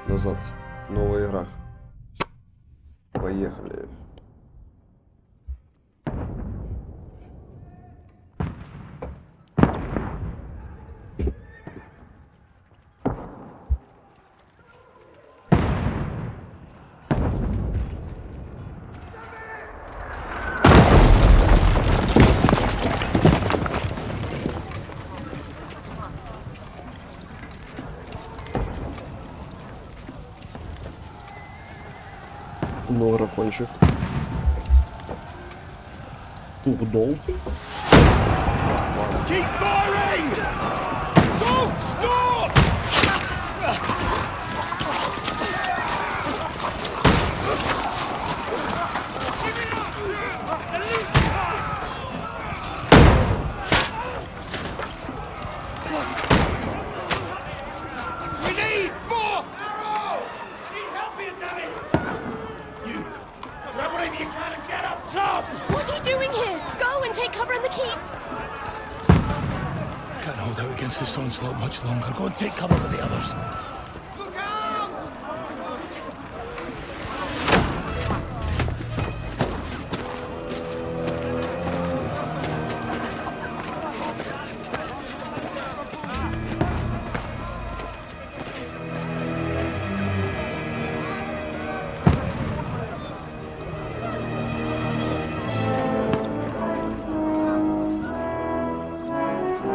Назад. Новая игра. Поехали. Ну, графончик. Угдол. Keep firing! Don't stop! We need more arrows! Need help here, damn it! You grab whatever you can and get up top! What are you doing here? Go and take cover in the keep. Can't hold out against this onslaught much longer. Go and take cover with the others. Look out!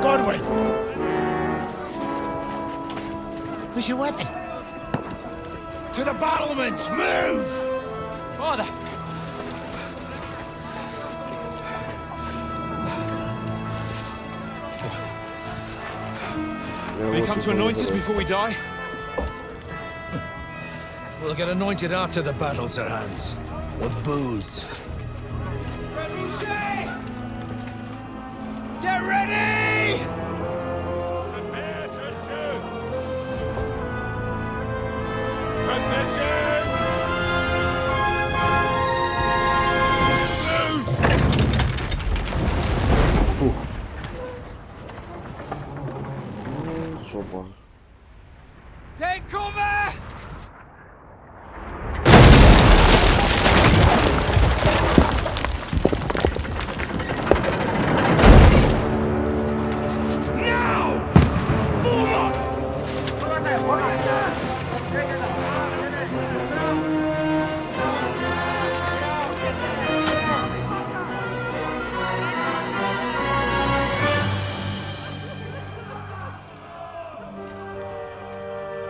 Godwin! Where's your weapon? To the battlements! Move! Father! Will you come to anoint us before we die? We'll get anointed after the battles are hands. With booze. Get ready! Жопа. Take cover!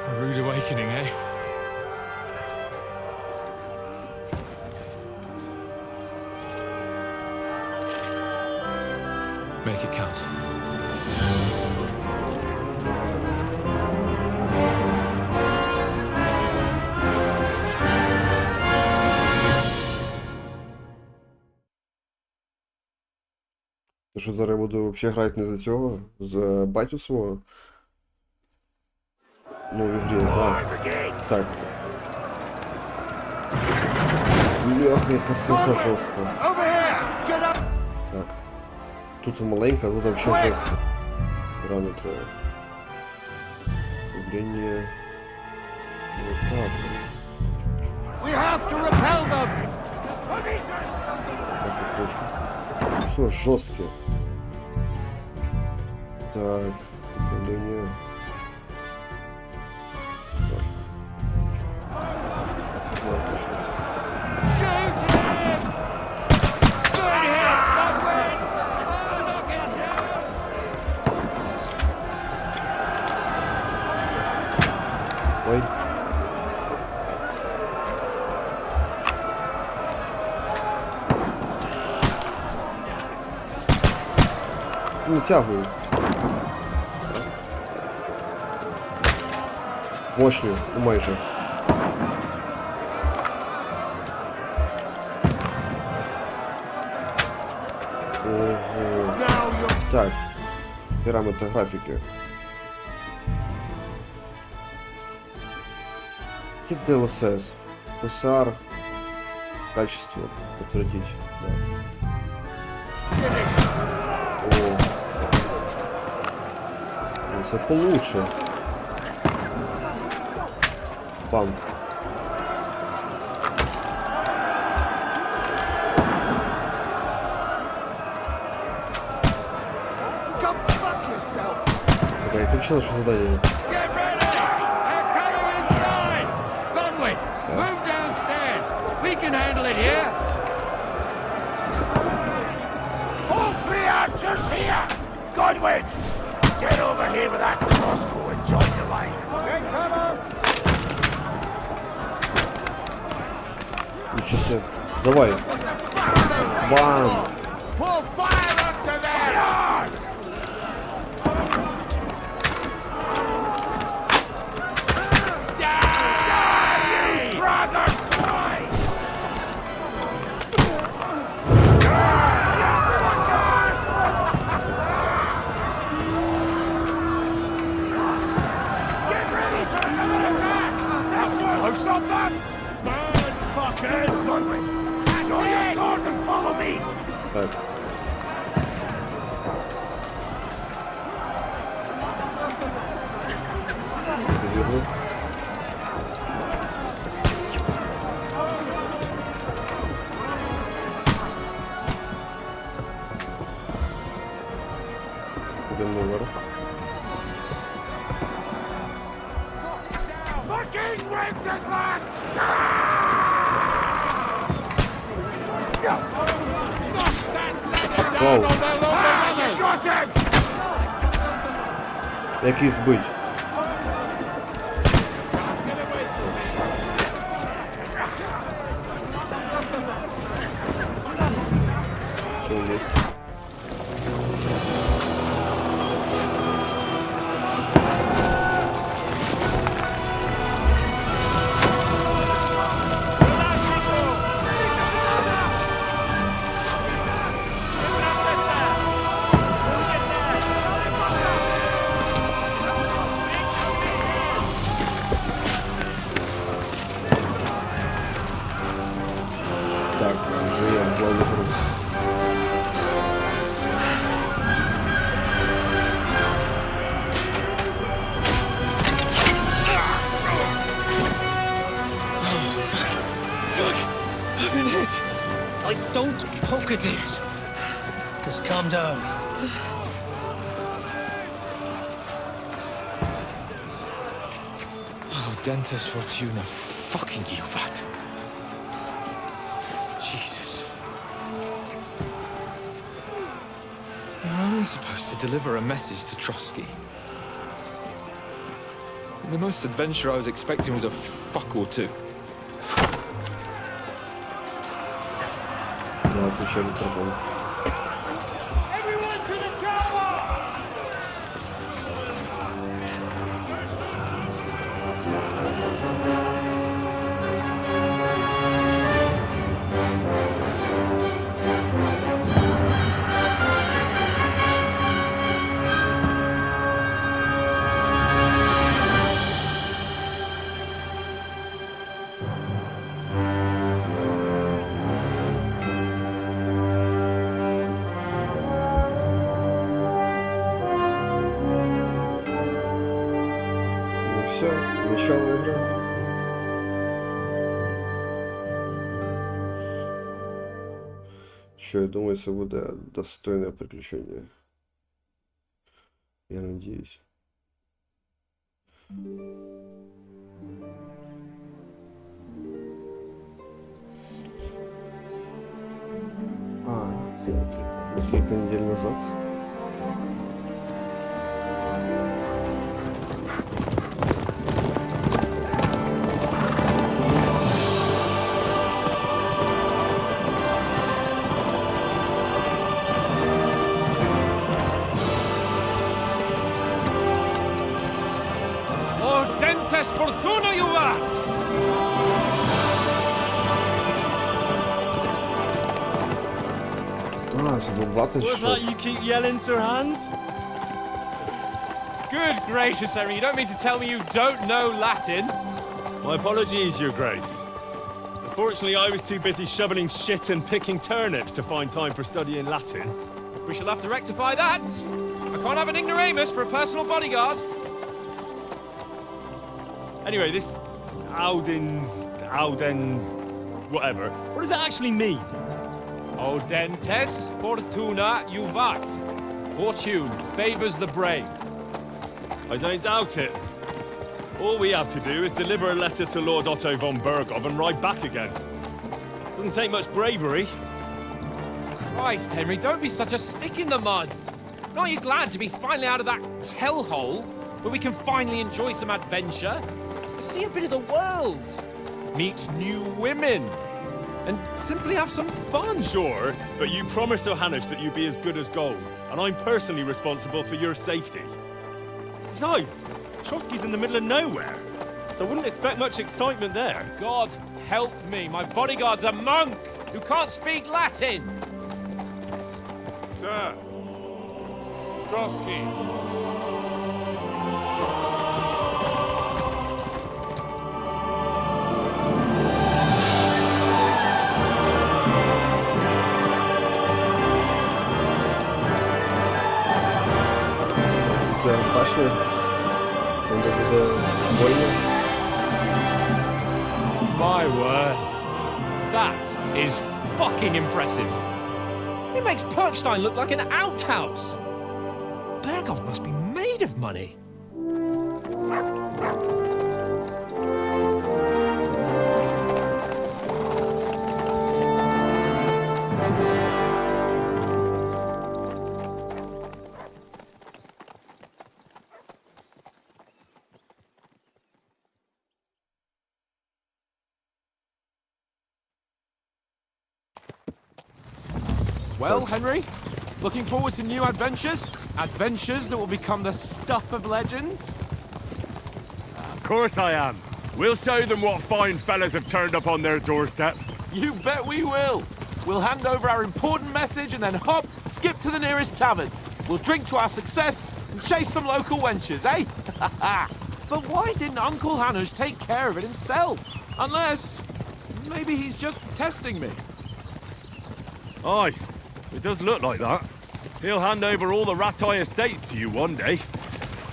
A rude awakening, eh? Make it count. Що зараз я буду взагалі грати не за цього, за батю свого. Ну, в ігрі, так. Так. Бляха, яка сенса жорстка. Так. Тут маленька, тут взагалі жорстко. Параметри. Управління. Вот так. We have to repel them! Так я хочу. Все жорстке. Так, управління. Ой. Натягую. Мощню, ну майже. Ого. Так, параметр графики. Кит DLSS. PSR. Качество. Подтвердить. Да. О. Це получше. Бам. Так, я включил наше задание. Get ready! They're coming inside! Conway, move downstairs. We can handle it here. All three archers here! Godwin, get over here with that crossbow and join the line. Get cover! Ничего себе. Давай. Бам. Pull fire up to there! Stop that! Burn, fuckers! Draw your sword and follow me! Так. Верну. Идем наверх. Fucking wins this last! Вау. You got him! Який збить. Все есть. Так, уже я главный круг. I've been hit. Like, don't poke at it. Just calm down. Oh, Dentes Fortuna, fucking you, vat. Jesus. You're only supposed to deliver a message to Trotsky. And the most adventure I was expecting was a fuck or two. Да, отвечали против. Everyone to the tower! Ну все, начало игры. Що, я думаю, це буде достойне приключення. Я надіюсь. Несколько недель назад. Oh, Dentes Fortuna, you rat! Це був брат, What's що? that you keep yelling, Sir Hans? Good gracious, Harry, you don't mean to tell me you don't know Latin? My apologies, Your Grace. Unfortunately, I was too busy shoveling shit and picking turnips to find time for studying Latin. We shall have to rectify that. I can't have an ignoramus for a personal bodyguard. Anyway, Audens, whatever. What does it actually mean? Audentes fortuna juvat. Fortune favors the brave. I don't doubt it. All we have to do is deliver a letter to Lord Otto von Berghoff and ride back again. Doesn't take much bravery. Christ, Henry, don't be such a stick in the mud. Aren't you glad to be finally out of that hellhole where we can finally enjoy some adventure? See a bit of the world, meet new women, and simply have some fun. Sure, but you promised Johannes that you'd be as good as gold, and I'm personally responsible for your safety. Besides, Trotsky's in the middle of nowhere, so I wouldn't expect much excitement there. God help me, my bodyguard's a monk who can't speak Latin. Sir! Trotsky! Башня. Он войны. My word. That is fucking impressive. It makes Perkstein look like an outhouse. Berghoff must be made of money. Well, Henry, looking forward to new adventures? Adventures that will become the stuff of legends? Of course I am. We'll show them what fine fellas have turned up on their doorstep. You bet we will. We'll hand over our important message and then hop, skip to the nearest tavern. We'll drink to our success and chase some local wenches, eh? But why didn't Uncle Hanush take care of it himself? Unless, maybe he's just testing me. Aye, it does look like that. He'll hand over all the Ratai estates to you one day.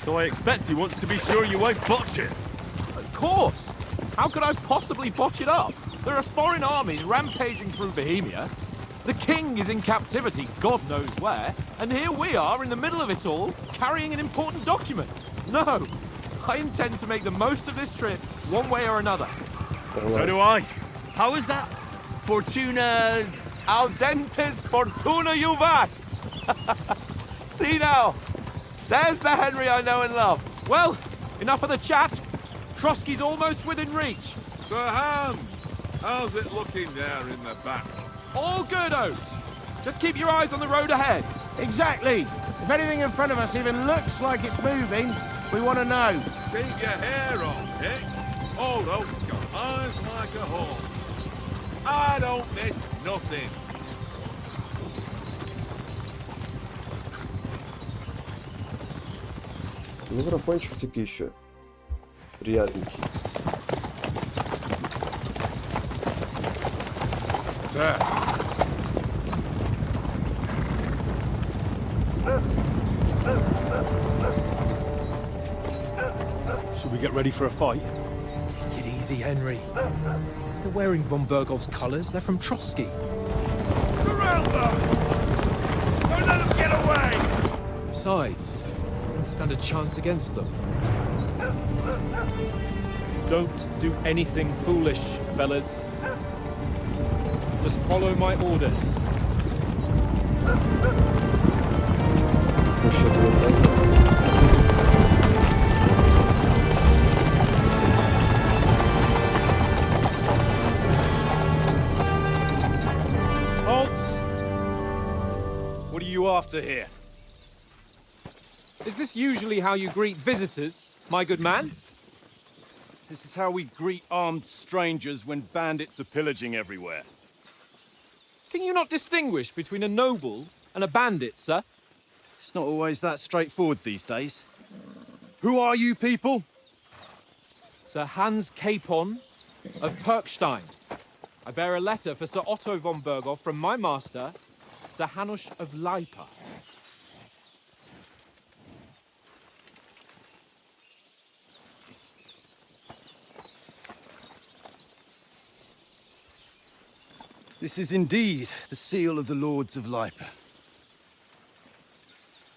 So I expect he wants to be sure you won't botch it. Of course. How could I possibly botch it up? There are foreign armies rampaging through Bohemia. The king is in captivity, God knows where. And here we are in the middle of it all, carrying an important document. No, I intend to make the most of this trip, one way or another. So do I. How is that? Fortuna... Audentes fortuna juvat! See now, there's the Henry I know and love. Well, enough of the chat. Trotsky's almost within reach. Sir Hans! How's it looking there in the back? All good, Oates. Just keep your eyes on the road ahead. Exactly. If anything in front of us even looks like it's moving, we want to know. Keep your hair on, eh? Old Oak's got eyes like a hawk. I don't miss nothing. Микрофончик таки еще. Приятненький. Sir. Should we get ready for a fight? Take it easy, Henry. They're wearing von Berghoff's colours. They're from Trotsky. Surround them! Don't let them get away! Besides, we don't stand a chance against them. Don't do anything foolish, fellas. Just follow my orders. Еще две. What are you after here? Is this usually how you greet visitors, my good man? This is how we greet armed strangers when bandits are pillaging everywhere. Can you not distinguish between a noble and a bandit, sir? It's not always that straightforward these days. Who are you people? Sir Hans Capon of Perkstein. I bear a letter for Sir Otto von Berghoff from my master, Sir Hanush of Leipa. This is indeed the seal of the Lords of Lipa.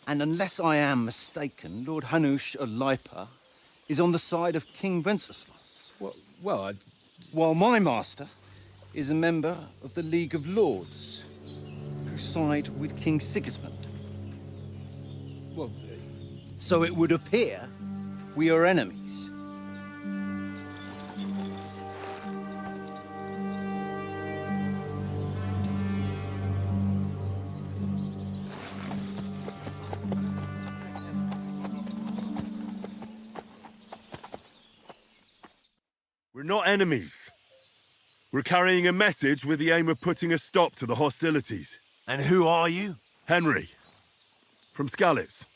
And unless I am mistaken, Lord Hanush of Lipa is on the side of King Wenceslas. Well, While my master is a member of the League of Lords, who side with King Sigismund. well, So it would appear we are enemies. We're not enemies. We're carrying a message with the aim of putting a stop to the hostilities. And who are you? Henry, from Scalits.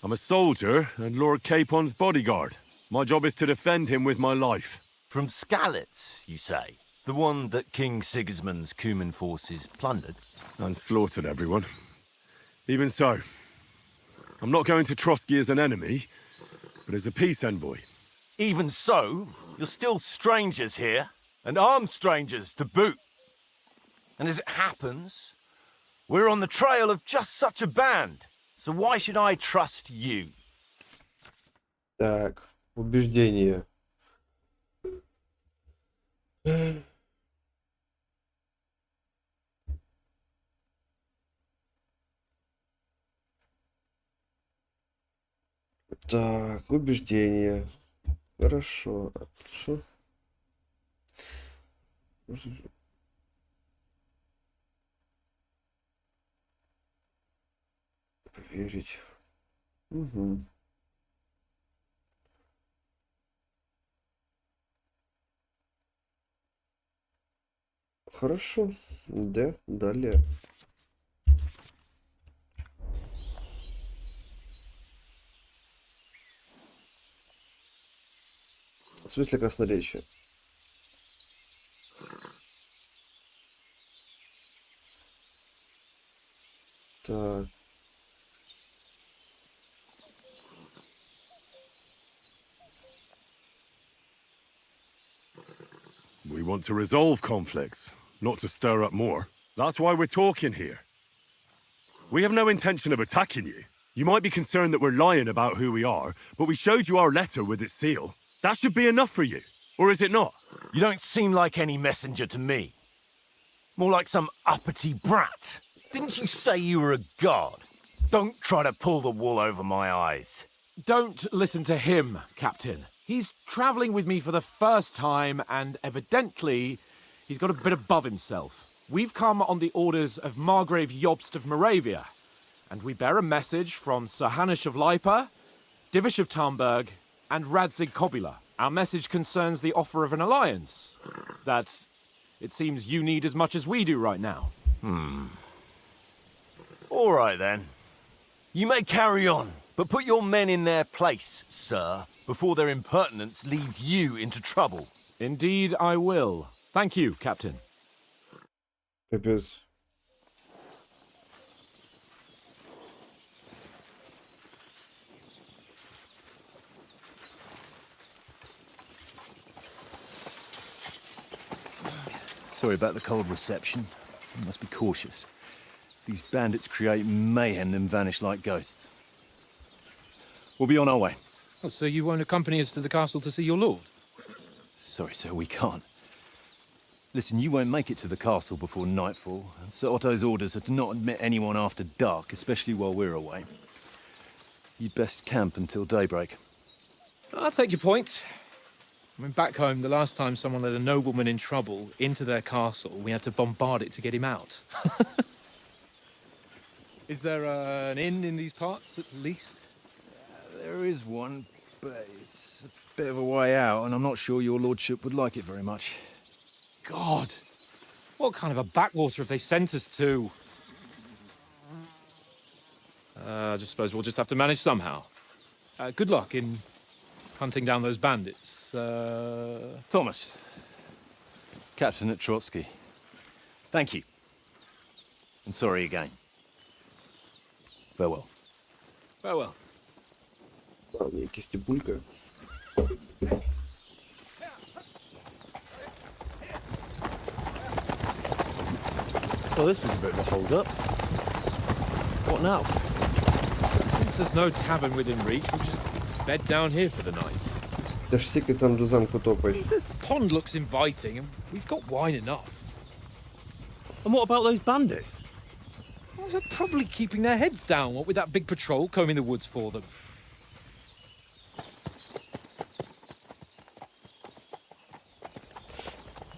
I'm a soldier and Lord Capon's bodyguard. My job is to defend him with my life. From Skalitz, you say? The one that King Sigismund's Cuman forces plundered? And slaughtered everyone. Even so, I'm not going to Trotsky as an enemy, but as a peace envoy. Even so, you're still strangers here, and armed strangers to boot. And as it happens, we're on the trail of just such a band. So why should I trust you? Так, убеждение. Так, убеждение. Хорошо. Что? Поверить. Угу. Хорошо. Да, далее. В смысле красноречия? Так. We want to resolve conflicts, not to stir up more. That's why we're talking here. We have no intention of attacking you. You might be concerned that we're lying about who we are, but we showed you our letter with its seal. That should be enough for you. Or is it not? You don't seem like any messenger to me. More like some uppity brat. Didn't you say you were a god? Don't try to pull the wool over my eyes. Don't listen to him, Captain. He's travelling with me for the first time, and evidently, he's got a bit above himself. We've come on the orders of Margrave Jobst of Moravia, and we bear a message from Sir Hanush of Lipa, Divish of Tarnberg, and Radzig Kobula. Our message concerns the offer of an alliance that it seems you need as much as we do right now. All right, then. You may carry on, but put your men in their place, sir, before their impertinence leads you into trouble. Indeed, I will. Thank you, Captain. Капец. Sorry about the cold reception. You must be cautious. These bandits create mayhem, then vanish like ghosts. We'll be on our way. Oh, so you won't accompany us to the castle to see your lord? Sorry, sir, we can't. Listen, you won't make it to the castle before nightfall, and Sir Otto's orders are to not admit anyone after dark, especially while we're away. You'd best camp until daybreak. I'll take your point. I mean, back home, the last time someone let a nobleman in trouble into their castle, we had to bombard it to get him out. Is there an inn in these parts, at least? There is one, but it's a bit of a way out, and I'm not sure your lordship would like it very much. God! What kind of a backwater have they sent us to? I just suppose we'll just have to manage somehow. Good luck in hunting down those bandits. Thomas, captain at Trotsky. Thank you. And sorry again. Farewell. Farewell. Ладно, якісь тіпулька. Well, this is a bit of a hold-up. What now? Since there's no tavern within reach, we'll just bed down here for the night. Та ж стільки там до замку топать. The pond looks inviting, and we've got wine enough. And what about those bandits? Well, they're probably keeping their heads down, what with that big patrol combing the woods for them.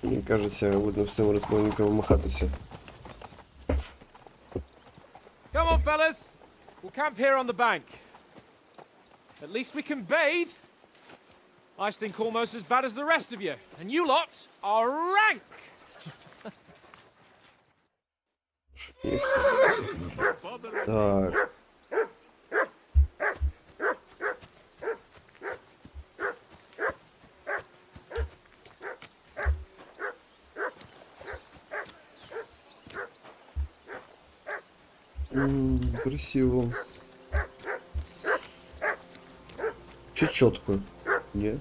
Мені кажеться, будемо з цим розбойником махатися. Come on, fellas. We'll camp here on the bank. At least we can bathe. I stink almost as bad as the rest of you, and you lot are rank. Так. Красиво. Чи чітко? Ні.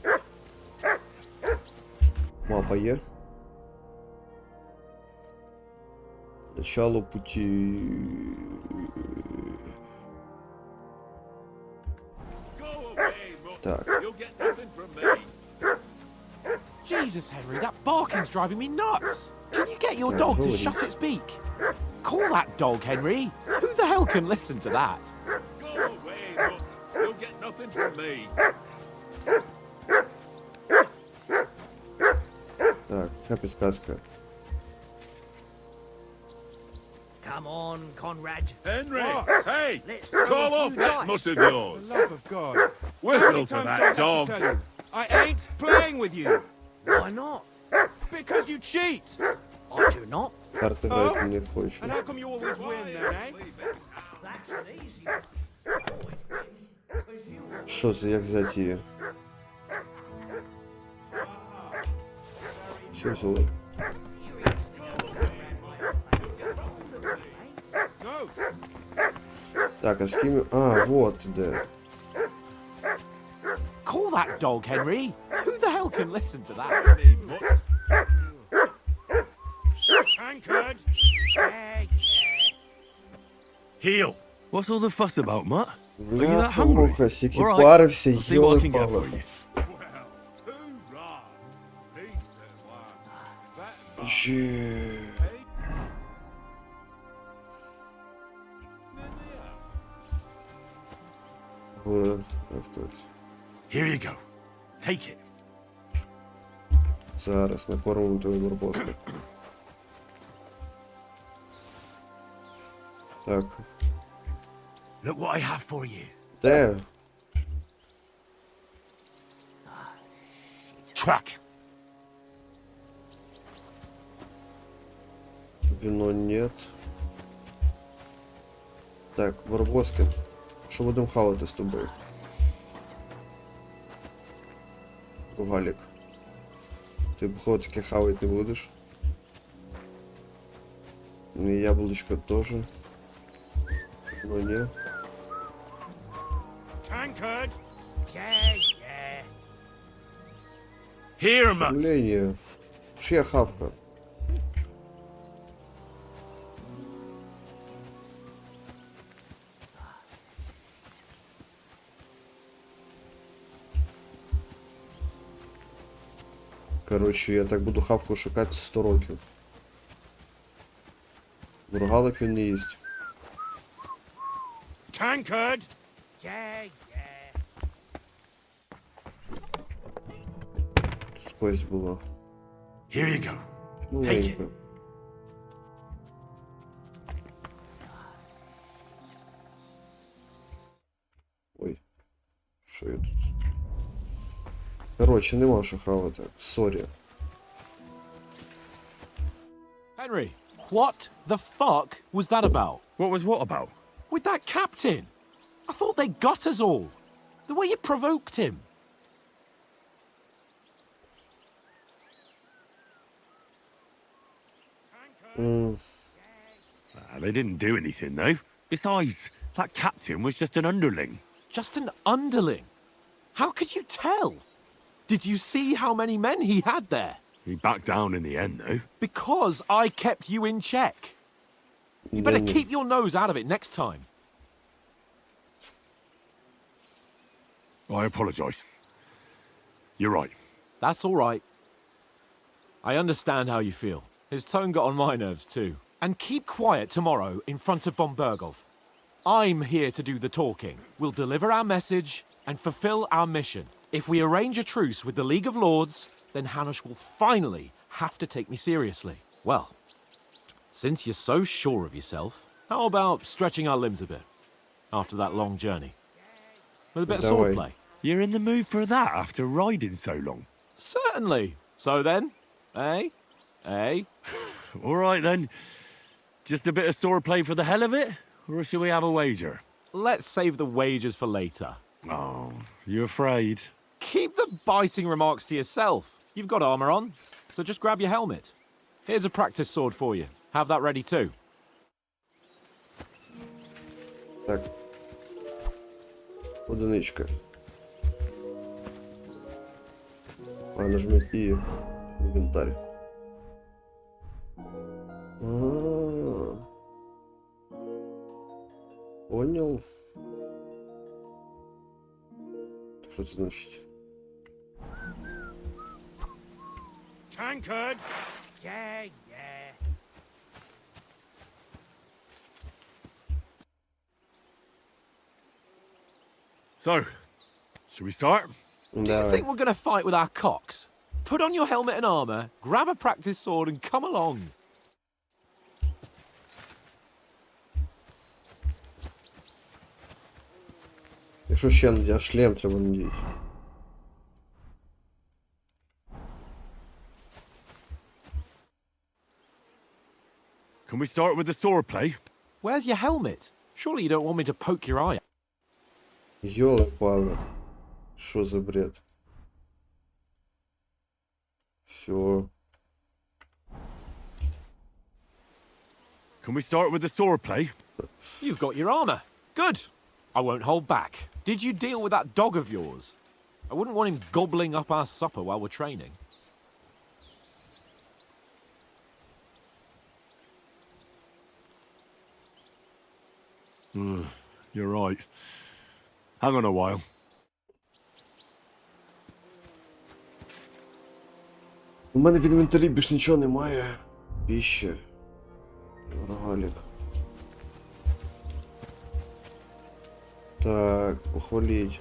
Мапа є. Начало пути. Так. Jesus, Henry, that barking's driving me nuts. Can you get your dog to shut its beak? Call that dog, Henry. Who the hell can listen to that? Go away, Mutt. You'll get nothing from me. Так, яка підсказка? Come on, Conrad. Henry, hey, Let's throw call a off few that dice. mutt of For yours. the love of God. Whistle to How many times that do I have to dog. tell you? I ain't playing with you. Why not? Because you cheat. I do not. Карти грати не хочу. And how come you always win then, eh? That's an easy one. Що це, як взяти її? Все взяли. No. Так, а з ким... А, вот де. Call that dog, Henry. Who the hell can listen to that? Anchored. Heel. What's all the fuss about, Mutt? Are you that Бляха, hungry? муха, стільки All right, парився, I'll see what I йоли can get пала. for you. Hoorah. Decent one. Жі. Гора, автобус. Here you go. Take it. Зараз накормимо твою барбоску. Так, Look what I have for you. де? Track. Вино нет. Так, барбоски. Що будемо хавати з тобою? Галік. Ти походу таке хавати не будеш. І яблучко теж. Ну ні. Tankard. Yeah, yeah. Here, Mutt. Блін, що я хавка? Коротше, я так буду хавку шукати 100 років. Бургалик він не їсть. Tankard. Yeah, yeah. Тут кость була. Here you go. Маленька. Ой. Що я тут? Коротше, нема що хавати. Сорі. Henry, what the fuck was that about? What was what about? With that captain? I thought they got us all. The way you provoked him. They didn't do anything, though. Besides, that captain was just an underling. Just an underling. How could you tell? Did you see how many men he had there? He backed down in the end, though. Because I kept you in check. You better keep your nose out of it next time. I apologise. You're right. That's all right. I understand how you feel. His tone got on my nerves too. And keep quiet tomorrow in front of von Berghoff. I'm here to do the talking. We'll deliver our message and fulfill our mission. If we arrange a truce with the League of Lords, then Hanush will finally have to take me seriously. Well, since you're so sure of yourself, how about stretching our limbs a bit after that long journey? With a bit of swordplay. You're in the mood for that after riding so long? Certainly. So then, eh? Eh? All right then. Just a bit of swordplay for the hell of it? Or shall we have a wager? Let's save the wagers for later. Oh, you afraid? Keep the biting remarks to yourself. You've got armor on, so just grab your helmet. Here's a practice sword for you. Have that ready too. Так. Одиничка. Нажми и инвентарь. Понял. Что это значит? Tankard! Yeah, yeah. So, should we start? Do you think we're going to fight with our cocks? Put on your helmet and armor, grab a practice sword and come along. Якщо ще надя шлем треба надіти. Can we start with the swordplay? Where's your helmet? Surely you don't want me to poke your eye. Ёлы-палы. Что за бред? Все. Can we start with the swordplay? You've got your armor. Good. I won't hold back. Did you deal with that dog of yours? I wouldn't want him gobbling up our supper while we're training. You're right. Hang on a while. У мене в інвентарі більш нічого немає. Піща. Рогалік. Так, похваліть.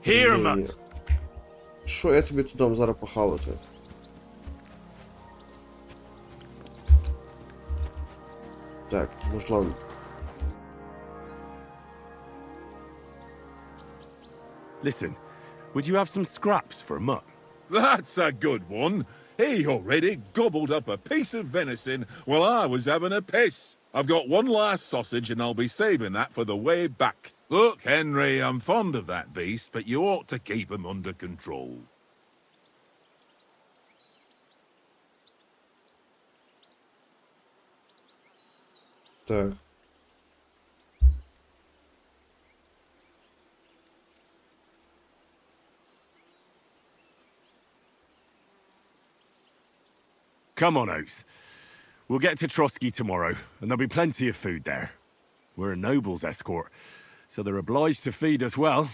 Here, mate. Що я тобі тут дам зараз похавати? Так, мужлан. Listen, would you have some scraps for a mutt? That's a good one. He already gobbled up a piece of venison while I was having a piss. I've got one last sausage and I'll be saving that for the way back. Look, Henry, I'm fond of that beast, but you ought to keep him under control. Так. Come on, Oates. We'll get to Trotsky tomorrow, and there'll be plenty of food there. We're a noble's escort, so they're obliged to feed us well.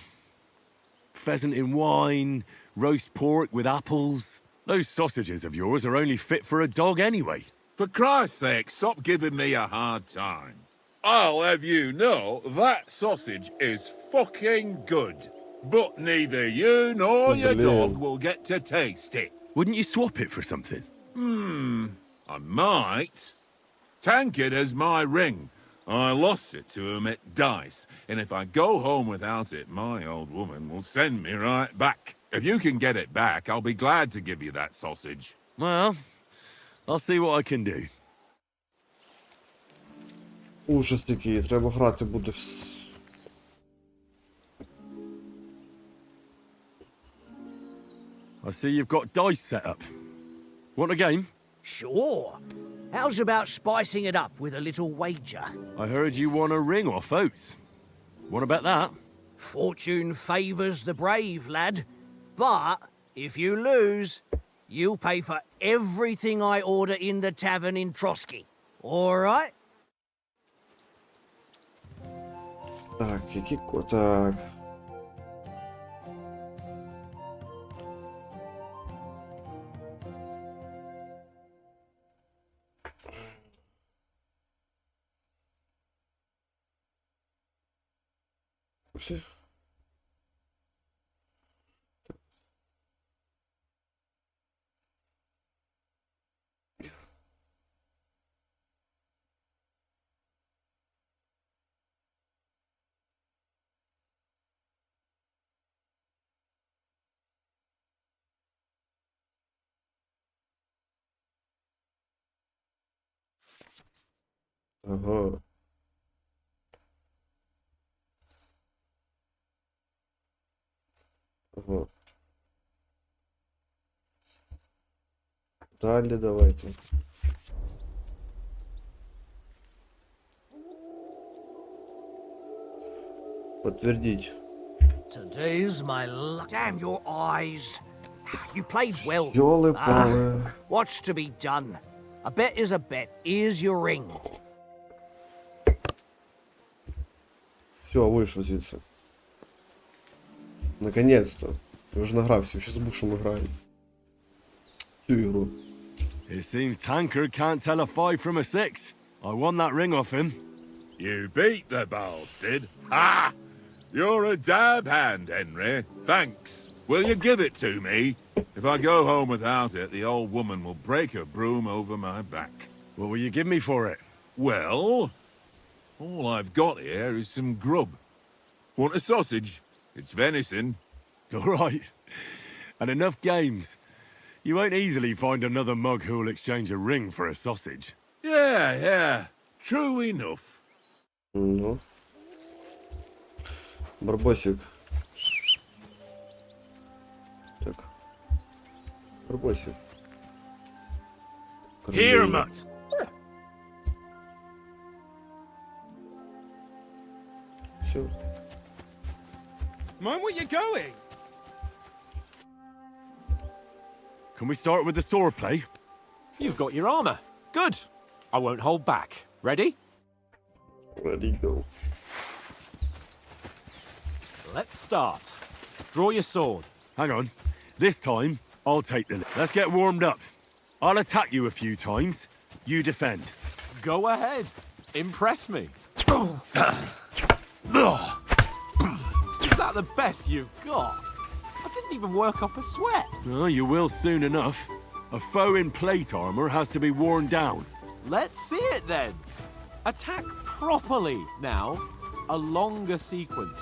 Pheasant in wine, roast pork with apples. Those sausages of yours are only fit for a dog anyway. For Christ's sake, stop giving me a hard time. I'll have you know that sausage is fucking good. But neither you nor your dog will get to taste it. Wouldn't you swap it for something? I might. Tankard has my ring. I lost it to him at dice, and if I go home without it, my old woman will send me right back. If you can get it back, I'll be glad to give you that sausage. Well, I'll see what I can do. Ужас такий, треба грати буде I see you've got dice set up. Want a game? Sure. How's about spicing it up with a little wager? I heard you won a ring off Oates. Wanna bet that? Fortune favours the brave, lad. But if you lose, you'll pay for everything I order in the tavern in Trotsky. All right? Так, так. Все. Ага. Ага. Далее давайте. Подтвердить. Today's my luck. Damn your eyes. You played well. Ёлы-палы. What's to be done? A bet is a bet. Here's your ring. Все, вышел звідси. Наконец-то. Я уже награвся, ще з Бушем играем. Цю ігру. It seems Tankard can't tell a 5 from a 6. I won that ring off him. You beat the bastard. Ha! You're a dab hand, Henry. Thanks. Will you give it to me? If I go home without it, the old woman will break her broom over my back. What will you give me for it? Well, all I've got here is some grub. Want a sausage? It's venison. All right. And enough games. You won't easily find another mug who'll exchange a ring for a sausage. Yeah. True enough. Ну. Барбосик. Так. Барбосик. Here, mutt. Все. Mind where you're going? Can we start with the sword play? You've got your armor. Good. I won't hold back. Ready? Ready, go. Let's start. Draw your sword. Hang on. This time, I'll take the lead. Let's get warmed up. I'll attack you a few times. You defend. Go ahead. Impress me. Is that the best you've got? I didn't even work up a sweat. Oh, you will soon enough. A foe in plate armor has to be worn down. Let's see it then. Attack properly now. A longer sequence.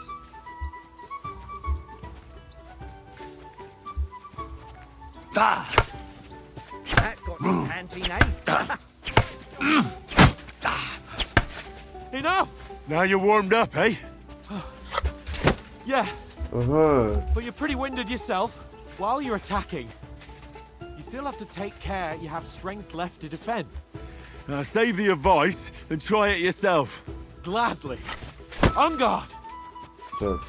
That got me panting, eh? Enough! Now you're warmed up, eh? Yeah, Ага. but you're pretty winded yourself. While you're attacking, you still have to take care you have strength left to defend. Save the advice and try it yourself. Gladly. On guard! Так.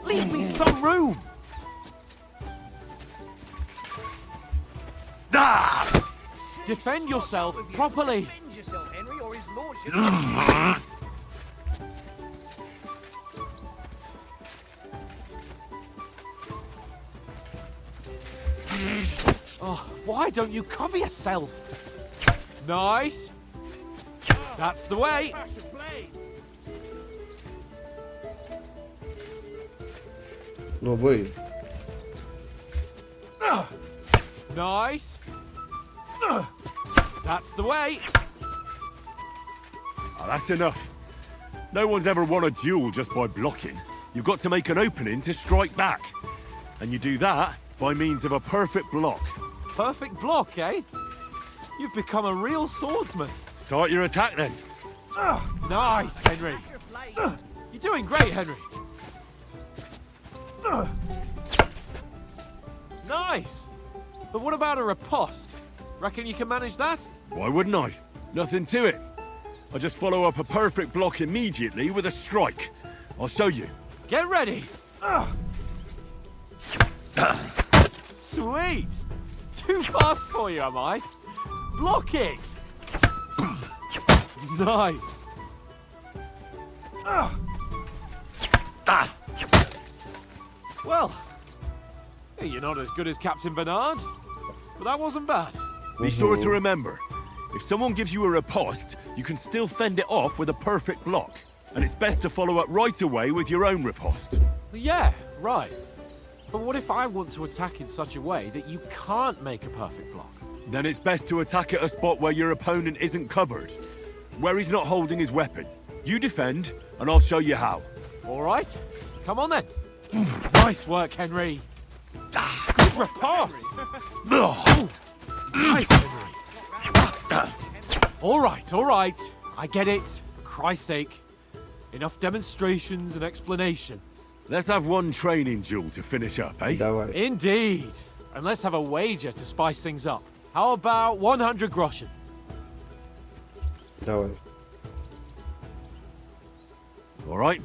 Leave me some room! Defend yourself properly. Defend yourself, Henry, or his lordship. Oh, why don't you cover yourself? Nice. That's the way. Ну бей. Nice. That's the way. Oh, that's enough. No one's ever won a duel just by blocking. You've got to make an opening to strike back. And you do that by means of a perfect block. Perfect block, eh? You've become a real swordsman. Start your attack then. Nice, Henry. You're doing great, Henry. Nice. But what about a riposte? Reckon you can manage that? Why wouldn't I? Nothing to it. I just follow up a perfect block immediately with a strike. I'll show you. Get ready. Sweet. Too fast for you, am I? Block it. Nice. Well, you're not as good as Captain Bernard, but that wasn't bad. Be sure to remember, if someone gives you a riposte, you can still fend it off with a perfect block. And it's best to follow up right away with your own riposte. Yeah, right. But what if I want to attack in such a way that you can't make a perfect block? Then it's best to attack at a spot where your opponent isn't covered, where he's not holding his weapon. You defend, and I'll show you how. All right, come on then. Nice work, Henry. Good riposte. Nice, Henry. All right. I get it. For Christ's sake. Enough demonstrations and explanations. Let's have one training duel to finish up, eh? Давай. Indeed. And let's have a wager to spice things up. How about 100 groschen? Давай. All right.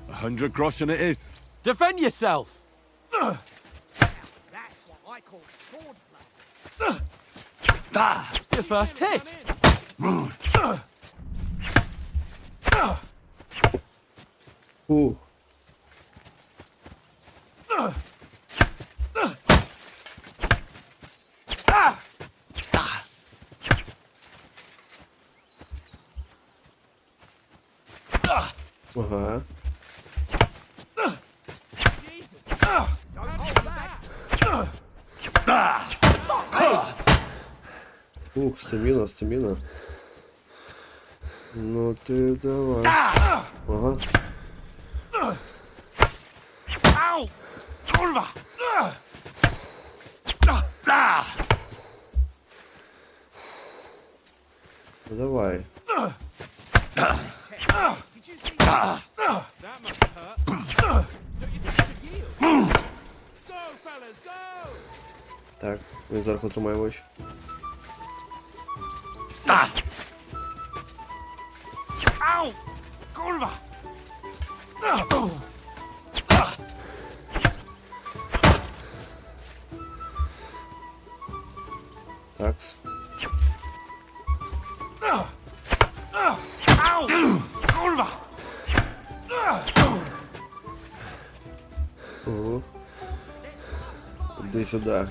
100 groschen it is. Defend yourself. That's what I call swordplay. Your first hit. Фух. Ага. Ух, стамина. Ну ты давай. Ага. Ау! Kurwa! Ну давай. Так, ми зверху тримаємось. Ау! Kurwa! Такс. Ау! Kurwa! Угу. Иди сюда.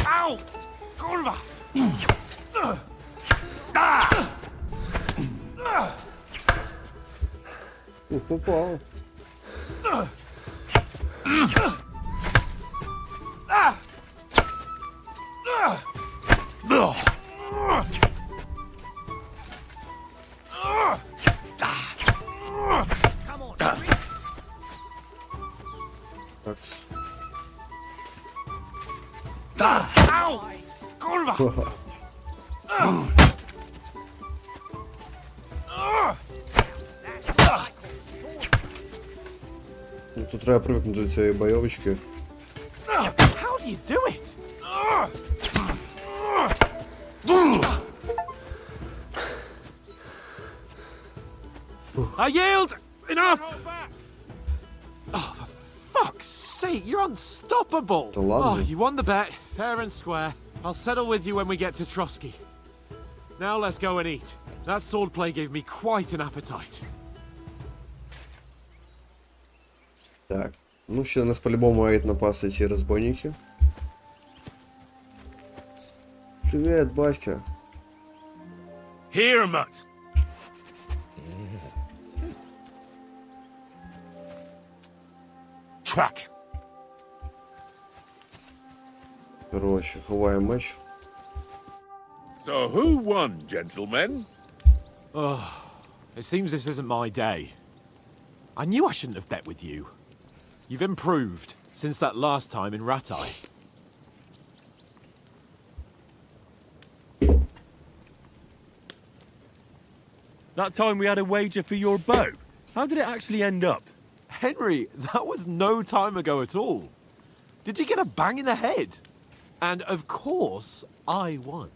Ау! Kurwa! Ух, попал. Такс. Ау! Kurwa! Ну, тут треба привикнути до цієї бойовочки. How do you do it? I yield! Enough! Oh, for fuck's sake, you're unstoppable! Да ладно. Oh, you won the bet, fair and square. I'll settle with you when we get to Trotsky. Now let's go and eat. That swordplay gave me quite an appetite. Так. Ну, ще нас по-любому мають напасти ці розбойники. Привет, батька. Here, mutt. Track. Короче, ховаємо меч. So who won, gentlemen? Oh, it seems this isn't my day. I knew I shouldn't have bet with you. You've improved since that last time in Ratai. That time we had a wager for your bow. How did it actually end up? Henry, that was no time ago at all. Did you get a bang in the head? And of course, I won.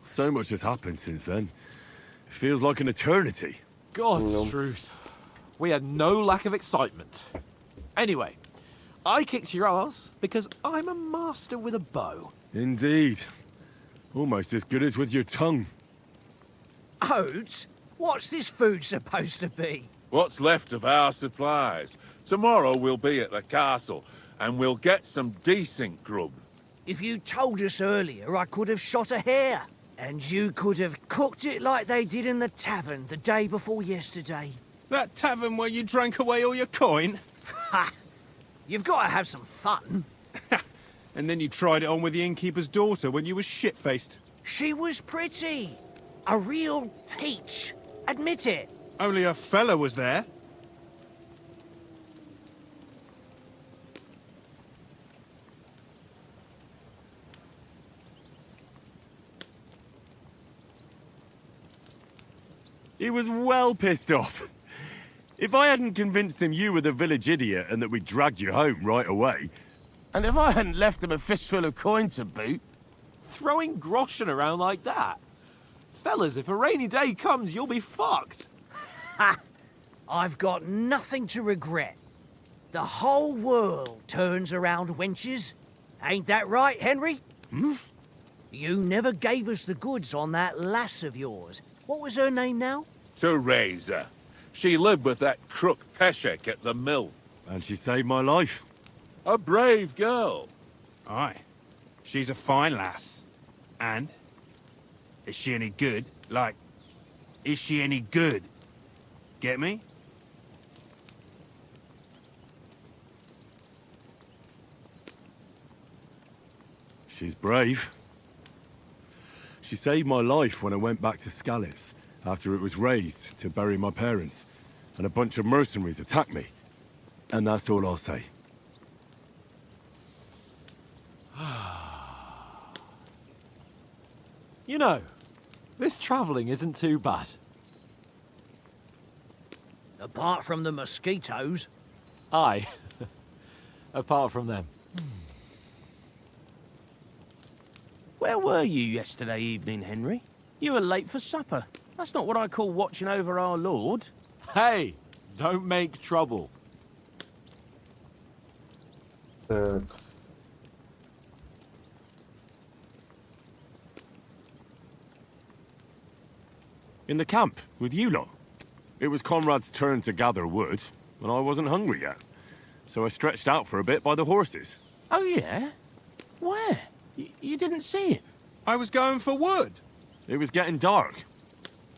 So much has happened since then. It feels like an eternity. God's truth. We had no lack of excitement. Anyway, I kicked your ass because I'm a master with a bow. Indeed. Almost as good as with your tongue. Oates? What's this food supposed to be? What's left of our supplies. Tomorrow we'll be at the castle, and we'll get some decent grub. If you told us earlier, I could have shot a hare. And you could have cooked it like they did in the tavern the day before yesterday. That tavern where you drank away all your coin? Ha! You've got to have some fun. And then you tried it on with the innkeeper's daughter when you were shit-faced. She was pretty. A real peach. Admit it. Only a fella was there. He was well pissed off. If I hadn't convinced him you were the village idiot and that we'd drag you home right away... And if I hadn't left him a fistful of coin to boot... Throwing groschen around like that? Fellas, if a rainy day comes, you'll be fucked. Ha! I've got nothing to regret. The whole world turns around wenches. Ain't that right, Henry? Hmm? You never gave us the goods on that lass of yours. What was her name now? Teresa. She lived with that crook Peshek at the mill. And she saved my life. A brave girl. Aye. She's a fine lass. And? Is she any good? Like, is she any good? Get me? She's brave. She saved my life when I went back to Scallice after it was razed to bury my parents, and a bunch of mercenaries attacked me. And that's all I'll say. You know, this travelling isn't too bad. Apart from the mosquitoes. Aye. Apart from them. Where were you yesterday evening, Henry? You were late for supper. That's not what I call watching over our lord. Hey, don't make trouble. In the camp, with you lot. It was Conrad's turn to gather wood, and I wasn't hungry yet. So I stretched out for a bit by the horses. Oh, yeah? Where? You didn't see him? I was going for wood. It was getting dark.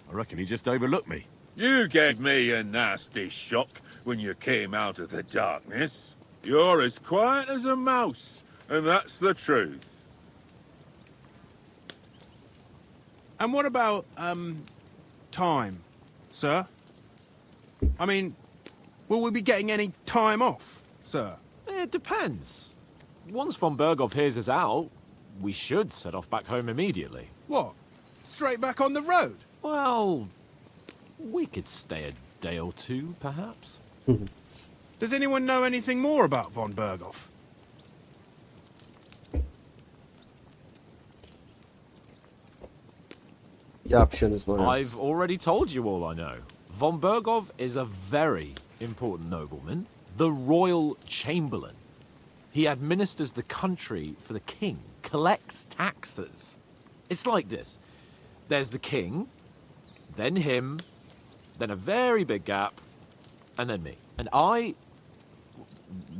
I reckon he just overlooked me. You gave me a nasty shock when you came out of the darkness. You're as quiet as a mouse, and that's the truth. And what about, time, sir? I mean, will we be getting any time off, sir? It depends. Once von Berghoff hears us out, we should set off back home immediately. What? Straight back on the road? Well, we could stay a day or two, perhaps. Does anyone know anything more about von Berghoff? I've already told you all I know. Von Berghoff is a very important nobleman, the royal chamberlain. He administers the country for the king, collects taxes. It's like this. There's the king, then him, then a very big gap, and then me. And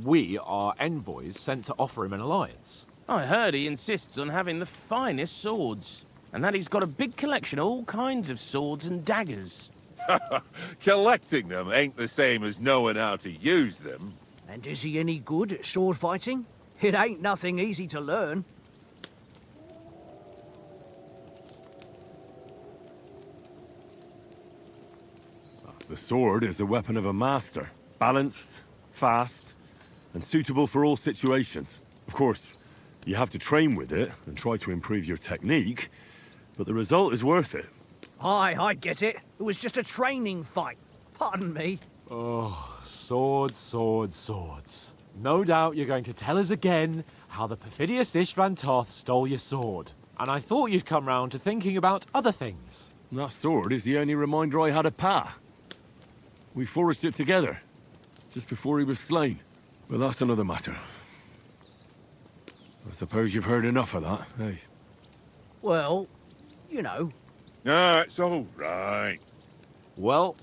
we are envoys sent to offer him an alliance. I heard he insists on having the finest swords, and that he's got a big collection of all kinds of swords and daggers. Collecting them ain't the same as knowing how to use them. And is he any good at sword fighting? It ain't nothing easy to learn. The sword is the weapon of a master. Balanced, fast, and suitable for all situations. Of course, you have to train with it and try to improve your technique, but the result is worth it. Aye, I get it. It was just a training fight. Pardon me. Oh, swords, swords, swords. No doubt you're going to tell us again how the perfidious Istvan Toth stole your sword. And I thought you'd come round to thinking about other things. That sword is the only reminder I had of Pa. We forged it together, just before he was slain. But that's another matter. I suppose you've heard enough of that, eh? Well, you know. No, it's all right. Well,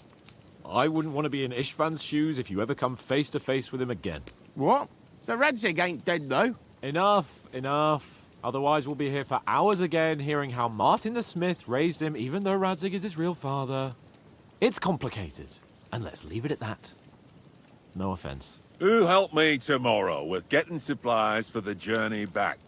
I wouldn't want to be in Istvan's shoes if you ever come face to face with him again. What? So Radzig ain't dead, though? Enough, enough. Otherwise we'll be here for hours again hearing how Martin the Smith raised him even though Radzig is his real father. It's complicated, and let's leave it at that. No offense. Who'll help me tomorrow with getting supplies for the journey back?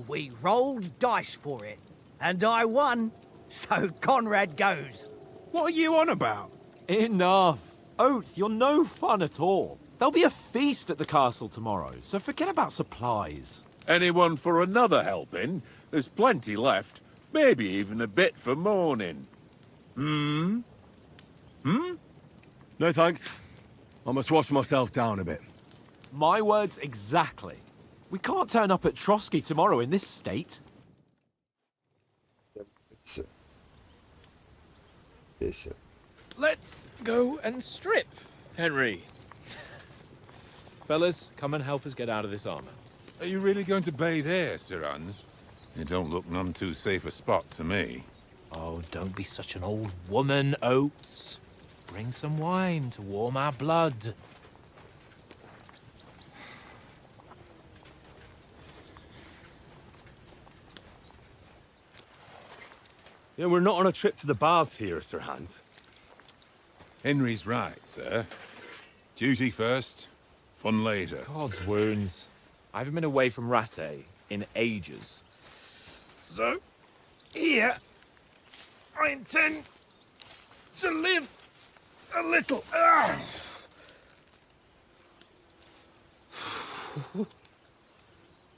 We rolled dice for it, and I won, so Conrad goes. What are you on about? Enough. Oath, you're no fun at all. There'll be a feast at the castle tomorrow, so forget about supplies. Anyone for another helping? There's plenty left. Maybe even a bit for morning. Hmm? No thanks. I must wash myself down a bit. My words exactly. We can't turn up at Trotsky tomorrow in this state. Let's go and strip, Henry. Fellas, come and help us get out of this armor. Are you really going to bathe here, Sir Hans? It don't look none too safe a spot to me. Oh, don't be such an old woman, Oates. Bring some wine to warm our blood. Yeah, we're not on a trip to the baths here, Sir Hans. Henry's right, sir. Duty first, fun later. God's wounds. I haven't been away from Rattay in ages. So, here, I intend to live a little.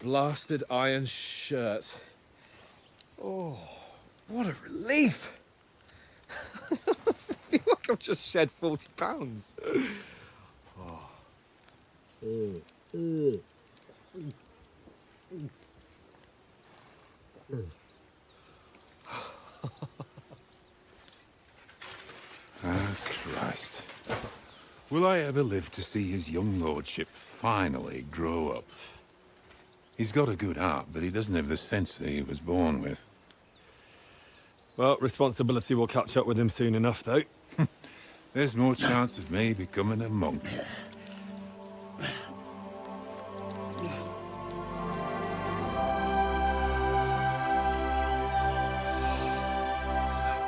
Blasted iron shirt. Oh, what a relief. I feel like I've just shed 40 pounds. Ah, Christ. Will I ever live to see his young lordship finally grow up? He's got a good heart, but he doesn't have the sense that he was born with. Well, responsibility will catch up with him soon enough, though. There's more chance of me becoming a monk.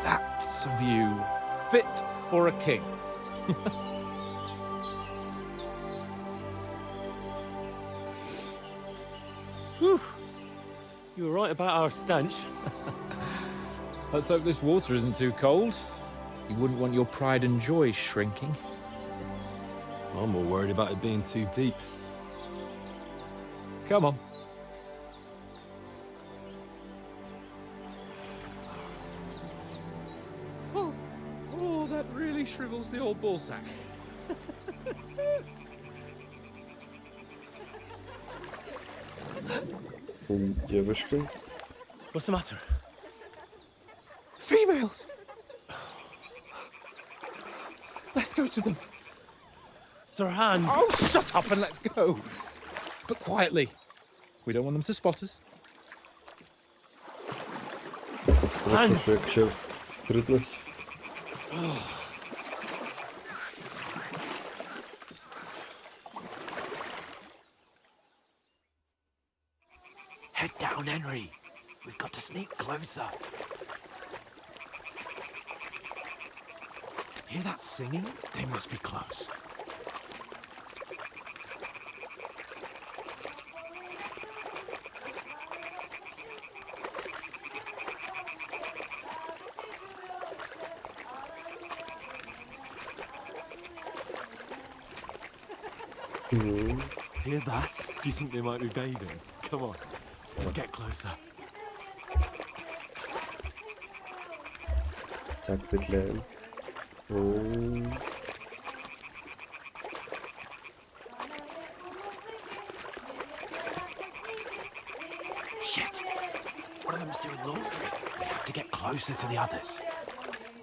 That's a view fit for a king. Whew. You were right about our stench. Let's hope this water isn't too cold. You wouldn't want your pride and joy shrinking. I'm more worried about it being too deep. Come on. Oh, that really shrivels the old ballsack. Девушка. What's the matter? Females! Let's go to them. Sir Hans. Oh, shut up and let's go. But quietly. We don't want them to spot us. Hans. Спрытность. Head down, Henry. We've got to sneak closer. Hear that singing? They must be close. Hear that? Do you think they might be bathing? Come on, let's get closer. Так, петляем. Shit! One of them's doing laundry. We have to get closer to the others.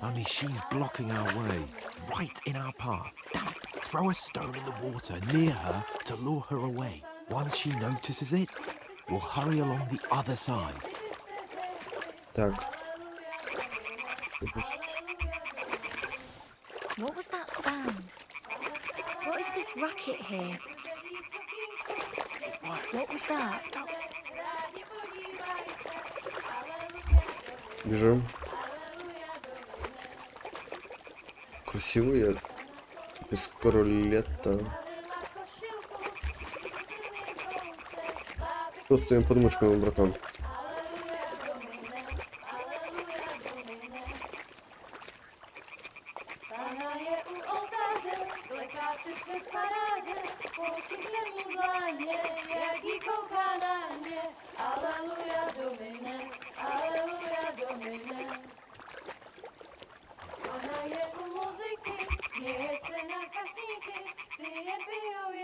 Only she's blocking our way, right in our path. Damn it! Throw a stone in the water near her to lure her away. Once she notices it, we'll hurry along the other side. Так. What was that sound? What is this racket here? What was that? Бежим. Красивый, без королета. Что с твоими подмышками, братан?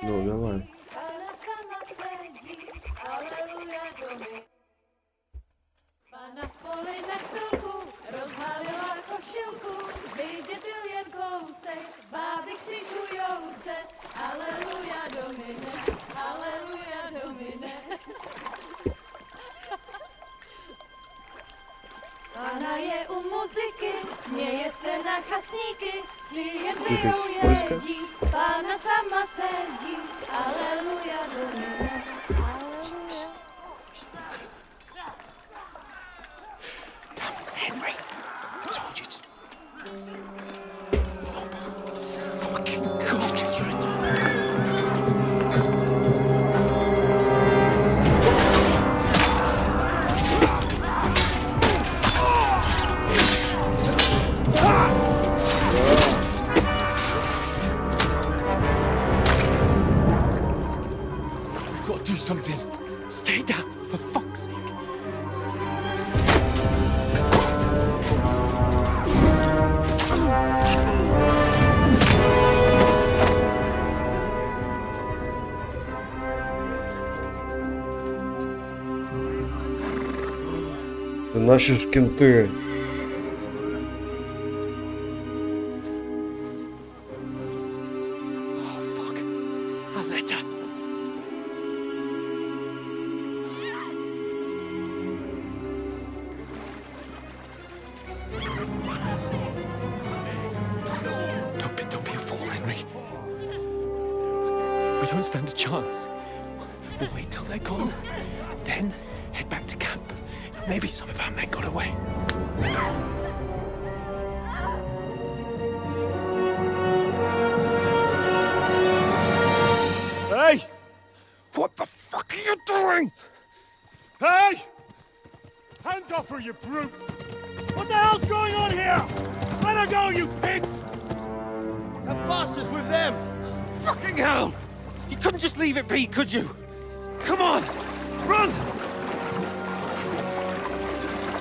Ну, давай. Ona je u muzyky, směje se na chasníky, klient Jakieś polska? jedí, Pana sama sedí, aleluja, domine, aleluja. Damn, Henry! I told you to... Oh, fucking God, you're a... Do something. Stay down, for fuck's sake. Наши шкенты. Stand a chance. We'll wait till they're gone, and then head back to camp. Maybe some of our men got away. Hey! What the fuck are you doing? Hey! Hands off her, you brute! What the hell's going on here? Let her go, you pigs! That bastard's with them! Fucking hell! You couldn't just leave it be, could you? Come on! Run!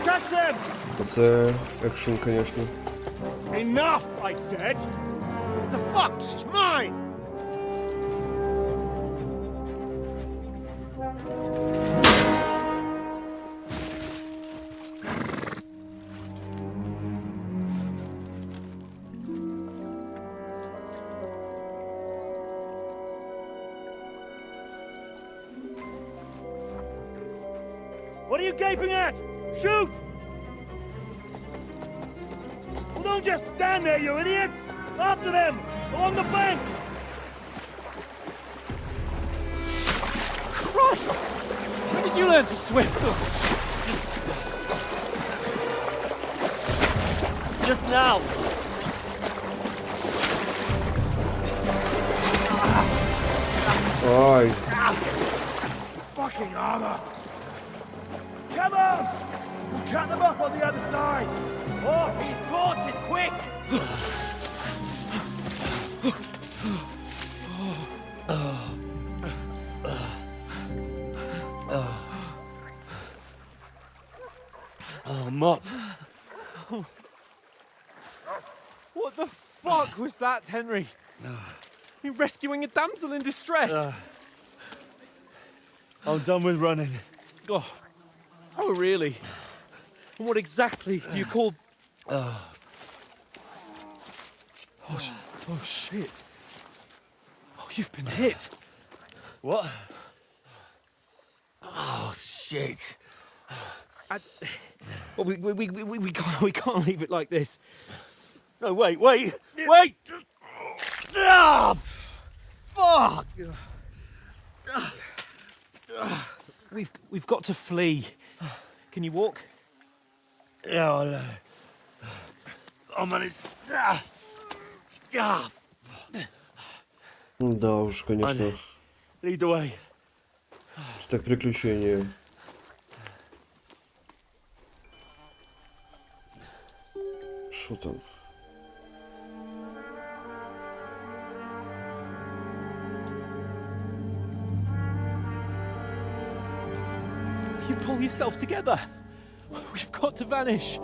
Catch them! Це екшен, конечно. Enough, I said! What the fuck? She's mine! What are you gaping at? Shoot! Well, don't just stand there, you idiots! After them! Along the bank! Christ! When did you learn to swim? Just now! Ай. Fucking armor! Come on! We'll cut them off on the other side! Oh, his horse is quick! Oh, Mott. What the fuck was that, Henry? You rescuing a damsel in distress? I'm done with running. Oh, Oh, really? And what exactly do you call... Oh, shit. Oh, you've been hit. What? Oh, shit. Well, we can't leave it like this. No, wait! Ah, fuck! We've got to flee. Can you walk? Yeah, I'll manage. Да уж, конечно. Lead the way. Так приключения. Что там? You pull yourself together. We've got to vanish.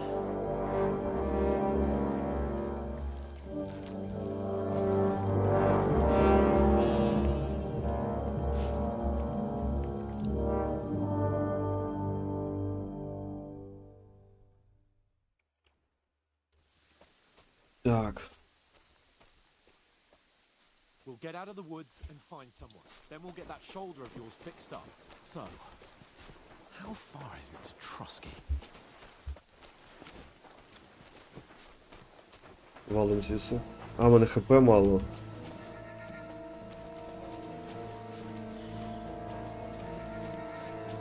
Так. We'll get out of the woods and find someone. Then we'll get that shoulder of yours fixed up. So, how far is it to Trotsky? Валим звідси. А, в мене ХП мало.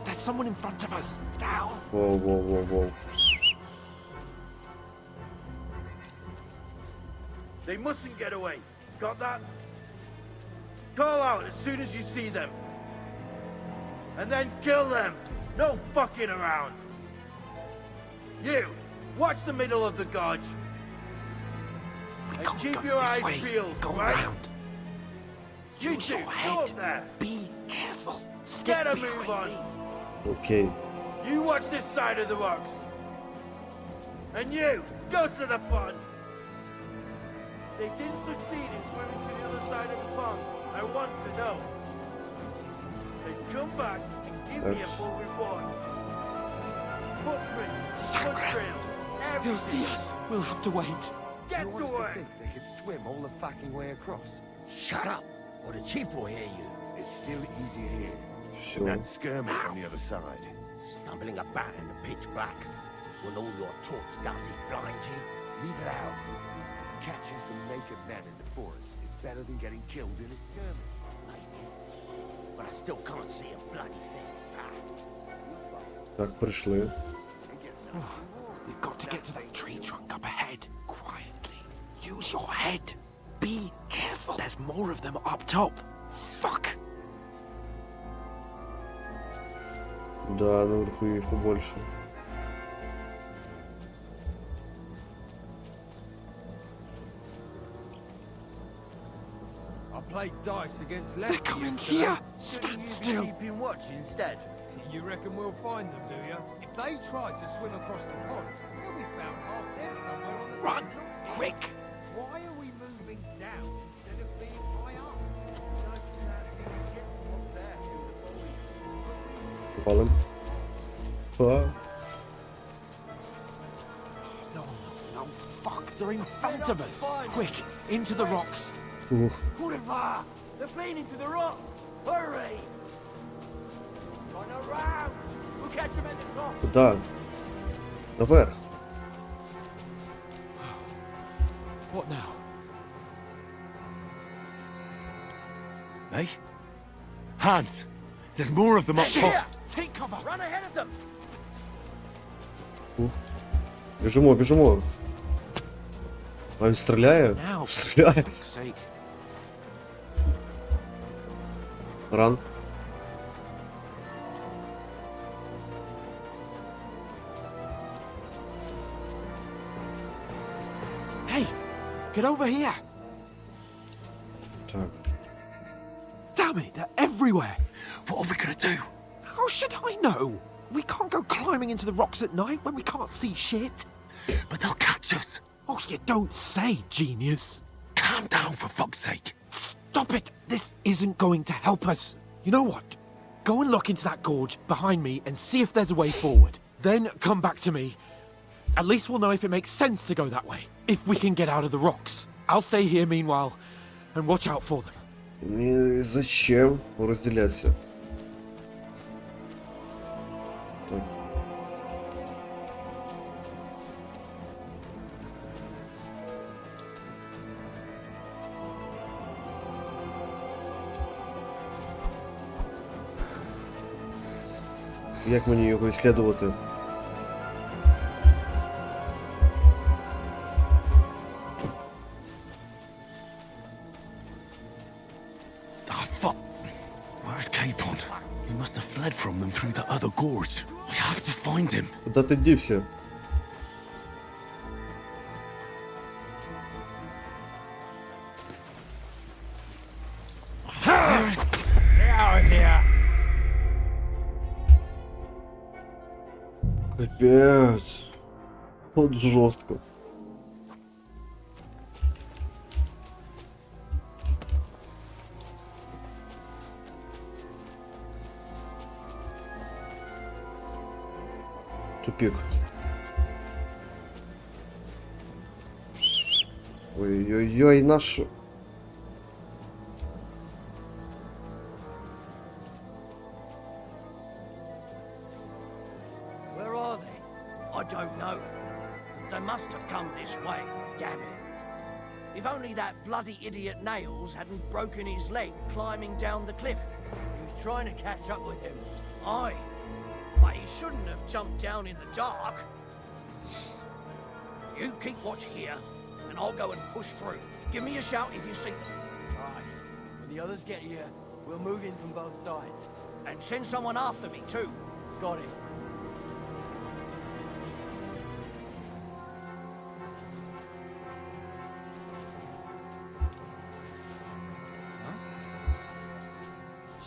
There's someone in front of us. Down. Воу. They mustn't get away. Got that? Call out as soon as you see them. And then kill them. No fucking around. You, watch the middle of the gorge. And keep your eyes peeled, right? Around. You two, go up there. Be careful. Get a move on. Окей. You watch this side of the rocks. And you, go to the pond. They didn't succeed in swimming to the other side of the pond. I want to know. Then come back and give me a full report. Footprints, foot trails, everything. They'll see us. We'll have to wait. Get to work. They could swim all the fucking way across. Shut up, or the chief will hear you. It's still easier here. Всё. That skirmish on the other side. Stumbling about in the pitch black. Will all your talk does it blind you? Leave it out. Catching some naked men in the forest is better than getting killed in a skirmish. Maybe. But I still can't see a bloody thing. Так, прийшли. We've got to get to that tree trunk up ahead. Quietly. Use your head. Be careful. There's more of them up top. Fuck. Да, наверху их побольше. I played dice against They're coming here. Stand still. Keeping watch instead. You reckon we'll find them, do you? If they tried to swim across the pond, they'll be found half dead somewhere on the Run, quick. Why are we moving down instead of being high up? Валим. Па. No, fuck. They're in front of us. Quick, into the rocks. Ух. Put it far! They're playing into the rock! Hurry! Run around! We'll catch them at the top! Куда? Наверх. What now? Hey? Hans! There's more of them up Here! top! Take cover! Run ahead of them! Біжимо. А він стріляє? Now, Стріляє. for fuck's sake. Ран. Hey, get over here. Так. Damn it, they're everywhere. What are we gonna do? How should I know? We can't go climbing into the rocks at night when we can't see shit. But they'll catch us. Oh, you don't say, genius. Calm down, for fuck's sake. Stop it. This isn't going to help us. You know what? Go and look into that gorge behind me and see if there's a way forward. Then come back to me. At least we'll know if it makes sense to go that way. If we can get out of the rocks. I'll stay here meanwhile and watch out for them. И зачем разделяться? Так. Як мені його іслідувати? He must have fled from them through the other gorge. We have to find him. Куда ти дівся? Капец. Вот жестко. Тупик. Ой-ой-ой, наш... Where are they? I don't know. They must have come this way, damn it. If only that bloody idiot Nails hadn't broken his leg climbing down the cliff. He was trying to catch up with him. Aye. But he shouldn't have jumped down in the dark. You keep watch here, and I'll go and push through. Give me a shout if you see them. Right. When the others get here, we'll move in from both sides. And send someone after me, too. Got it.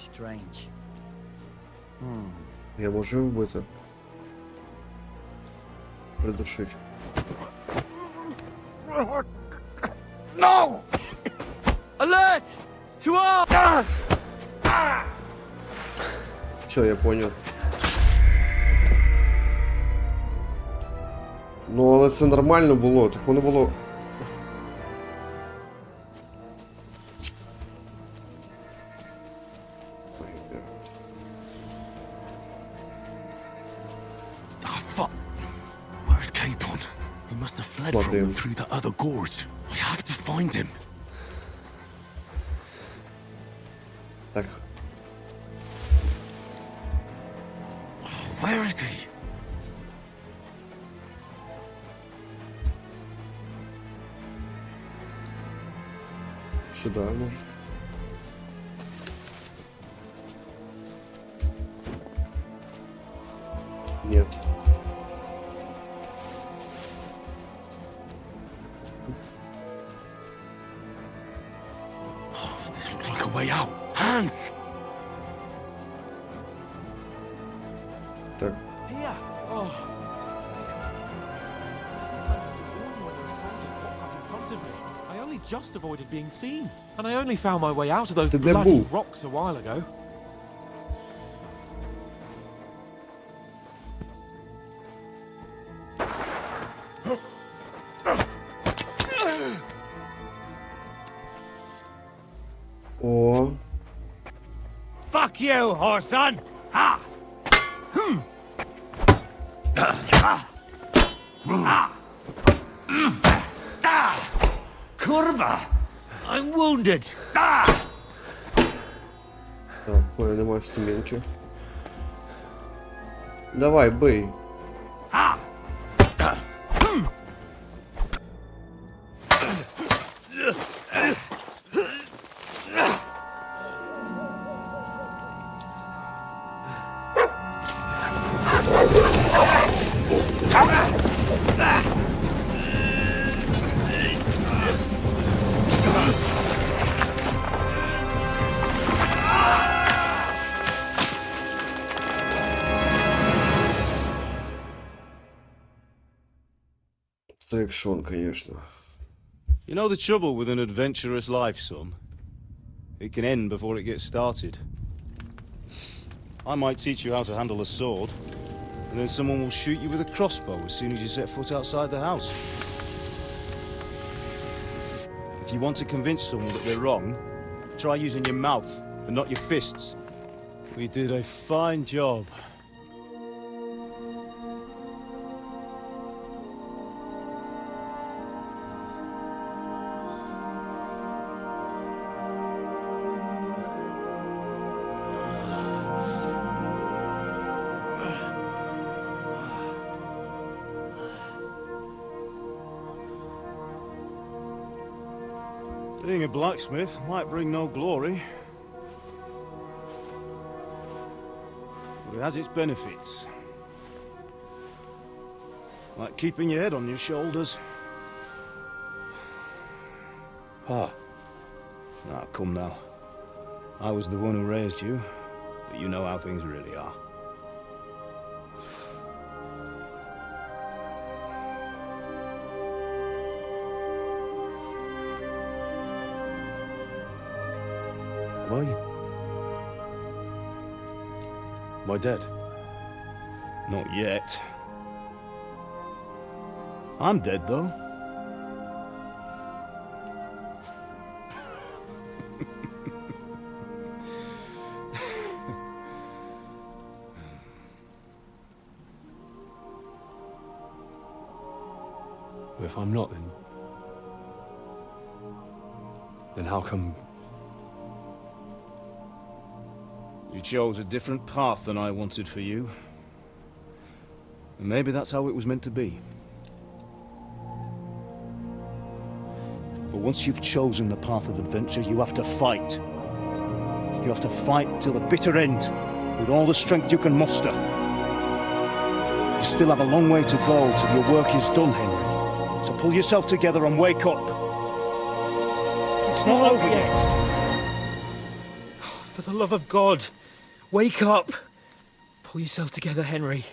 Strange. Я можу його вбити. Придушить. No! Alert! To arms! Все, я понял. Ну, але це нормально було, так воно було. From him through the other gorge. We have to find him. Так. Where is he? Сюда, может. Нет. Way out. Hands. Так. Here. Oh. I only just avoided being seen, and I only found my way out of those bloody rocks a while ago. О. Fuck you, Horson! Ha! Kurva! I'm wounded! Так, ой, нема стамінки. Давай, бий. Экшон, конечно. You know the trouble with an adventurous life, son? It can end before it gets started. I might teach you how to handle a sword, and then someone will shoot you with a crossbow as soon as you set foot outside the house. If you want to convince someone that they're wrong, try using your mouth and not your fists. We did a fine job. Being a blacksmith might bring no glory, but it has its benefits. Like keeping your head on your shoulders. Pa. Ah, come now. I was the one who raised you, but you know how things really are. Am I dead? Not yet. I'm dead, though. If I'm not, then how come... You chose a different path than I wanted for you. And maybe that's how it was meant to be. But once you've chosen the path of adventure, you have to fight. You have to fight till the bitter end, with all the strength you can muster. You still have a long way to go till your work is done, Henry. So pull yourself together and wake up. It's not over yet. For the love of God, wake up. Pull yourself together, Henry.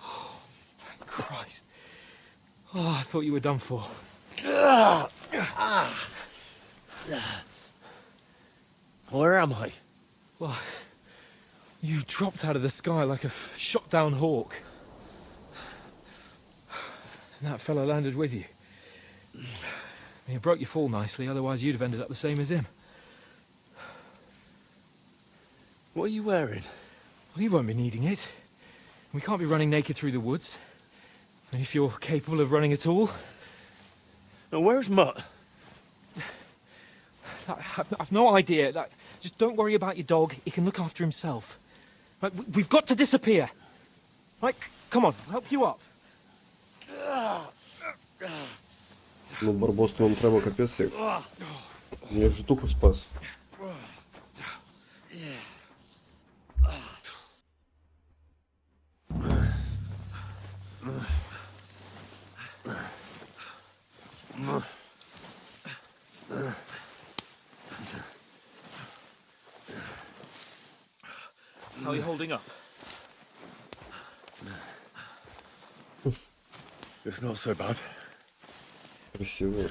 Oh, thank Christ. Oh, I thought you were done for. Where am I? Well, you dropped out of the sky like a shot-down hawk. And that fella landed with you. I mean, it broke your fall nicely, otherwise you'd have ended up the same as him. What are you wearing? Well, you won't be needing it. We can't be running naked through the woods. I mean, if you're capable of running at all. Now, where's Mutt? I've no idea. Just don't worry about your dog. He can look after himself. Right, we've got to disappear. Right, come on, I'll help you up. Ну, Барбосу вам треба капець як. Я вже тупо спас. How are you holding up? It's not so bad. Красиво.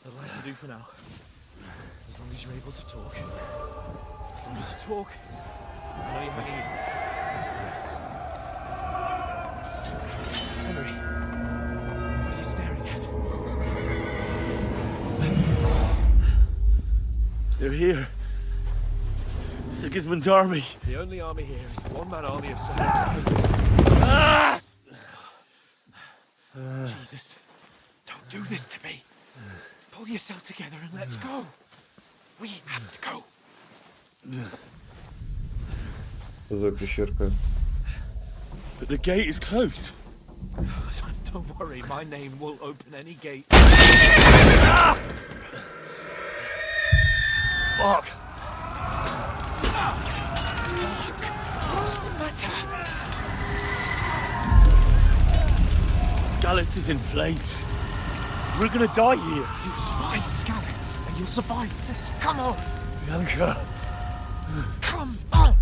That'll have to do for now. As long as you're able to talk. As long as you talk, I know you're hanging in. Henry, what are you staring at? They're here. Sigismund's army. The only army here is the one-man army of Sir Jesus, don't do this to me. Pull yourself together and let's go. We have to go. За пещерка. But the gate is closed. Don't worry, my name will open any gate. Fuck. What's the matter? Skalitz is in flames. We're gonna die here. You survived Skalitz, and you'll survive this. Come on! Bianca. Come on!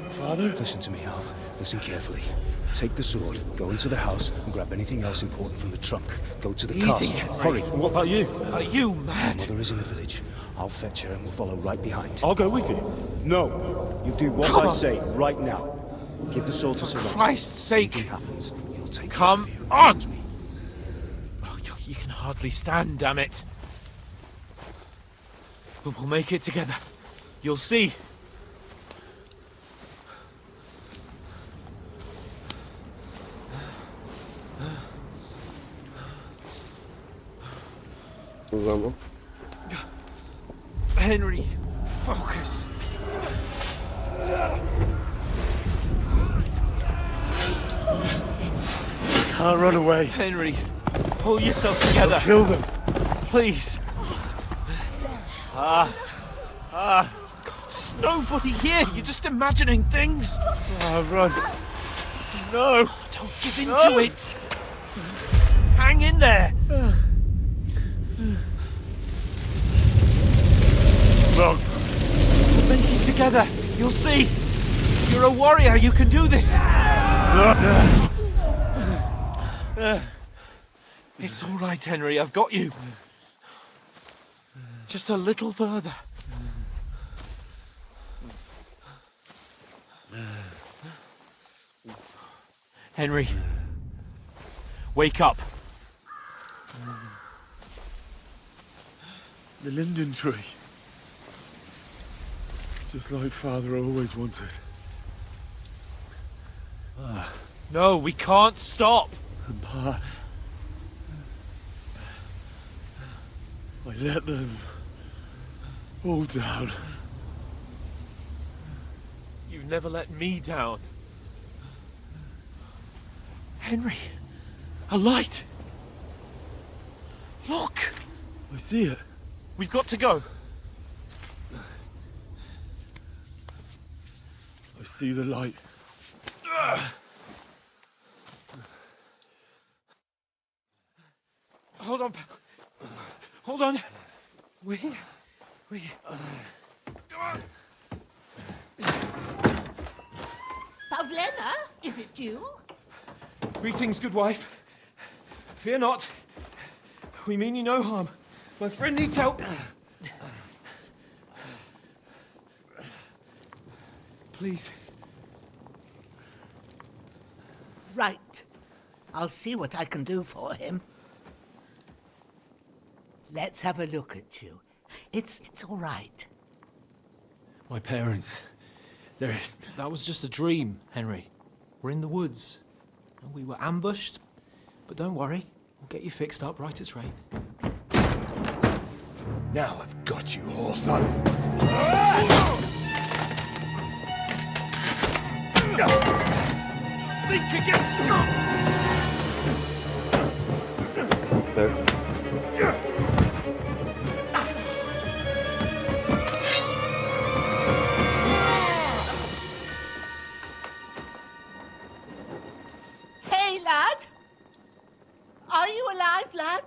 Father? Listen to me, Al. Listen carefully. Take the sword, go into the house, and grab anything else important from the trunk. Go to the castle. Hurry. What about you? Are you My mad? mother is in the village. I'll fetch her and we'll follow right behind. I'll go with you. No. You do what Come I on. say right now. Give the sword to Sir Roger. Christ's sake. Anything happens, you'll take Come care of you. on! Oh, you can hardly stand, damn it. But we'll make it together. You'll see. Замок. Henry, focus. Can't run away. Henry, pull yourself together. Kill them. Please. God, there's nobody here. You're just imagining things. Run. No. Don't give in to it. Hang in there. Wrong. We'll make it together. You'll see. You're a warrior. You can do this. It's all right, Henry. I've got you. Just a little further. Henry, wake up. The linden tree. Just like Father always wanted. No, we can't stop. And Pa... I let them all down. You've never let me down. Henry, a light. Look. I see it. We've got to go. I see the light. Hold on. Hold on. We're here. We're here. Pavlena, is it you? Greetings, good wife. Fear not. We mean you no harm. My friend needs help. Please. Right. I'll see what I can do for him. Let's have a look at you. It's all right. My parents, they're... That was just a dream, Henry. We're in the woods. And we were ambushed. But don't worry, we'll get you fixed up right as rain. Now I've got you, horse sons. Think against Hey, lad. Are you alive, lad?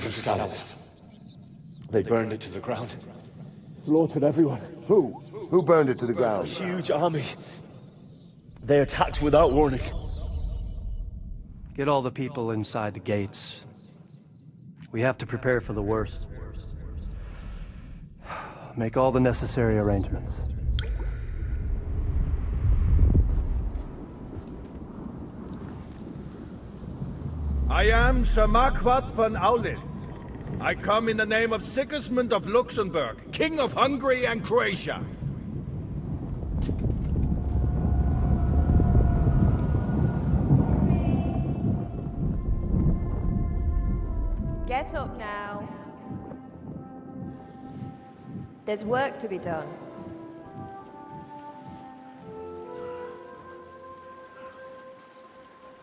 Scallions. They burned it to the ground. Slaughtered everyone. Who? Who burned it to the ground? A huge army. They attacked without warning. Get all the people inside the gates. We have to prepare for the worst. Make all the necessary arrangements. I am Sir Marquardt von Aulitz. I come in the name of Sigismund of Luxembourg, King of Hungary and Croatia. Get up now. There's work to be done.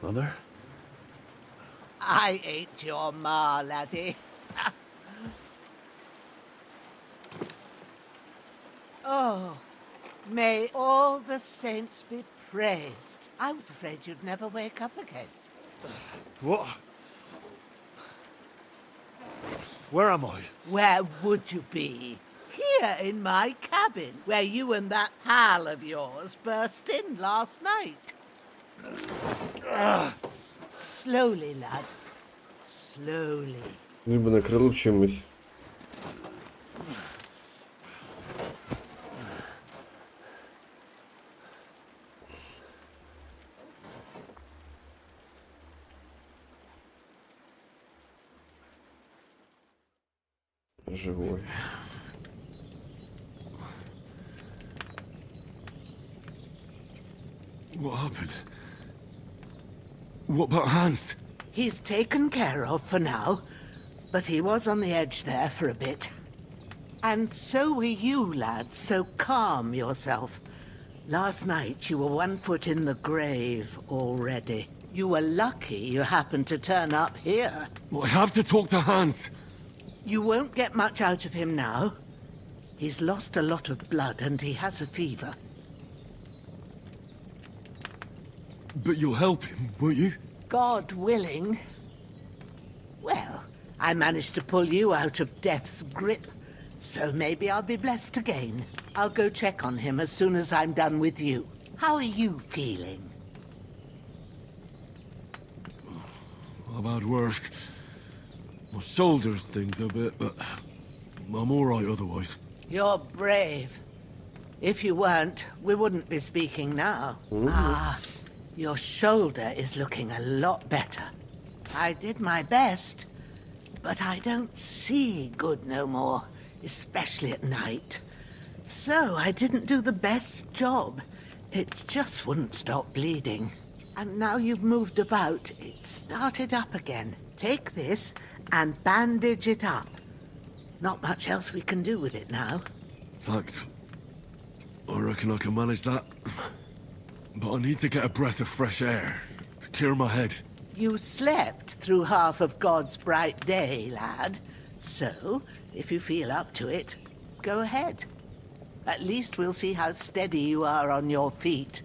Mother? I ain't your ma, laddie. Oh, may all the saints be praised. I was afraid you'd never wake up again. What? Where am I? Where would you be? Here in my cabin, where you and that pal of yours burst in last night. Slowly, lad. Slowly. Либо накрыло чимось. Живой. What happened? What about Hans? He's taken care of for now, but he was on the edge there for a bit. And so were you, lad, so calm yourself. Last night you were 1 foot in the grave already. You were lucky you happened to turn up here. Well, I have to talk to Hans. You won't get much out of him now. He's lost a lot of blood and he has a fever. But you'll help him, won't you? God willing. Well, I managed to pull you out of death's grip, so maybe I'll be blessed again. I'll go check on him as soon as I'm done with you. How are you feeling? I've had worse. My shoulder stings a bit, but I'm all right otherwise. You're brave. If you weren't, we wouldn't be speaking now. Ah, your shoulder is looking a lot better. I did my best, but I don't see good no more, especially at night. So I didn't do the best job. It just wouldn't stop bleeding. And now you've moved about, it started up again. Take this and bandage it up. Not much else we can do with it now. Thanks. I reckon I can manage that. But I need to get a breath of fresh air to clear my head. You slept through half of God's bright day, lad. So, if you feel up to it, go ahead. At least we'll see how steady you are on your feet.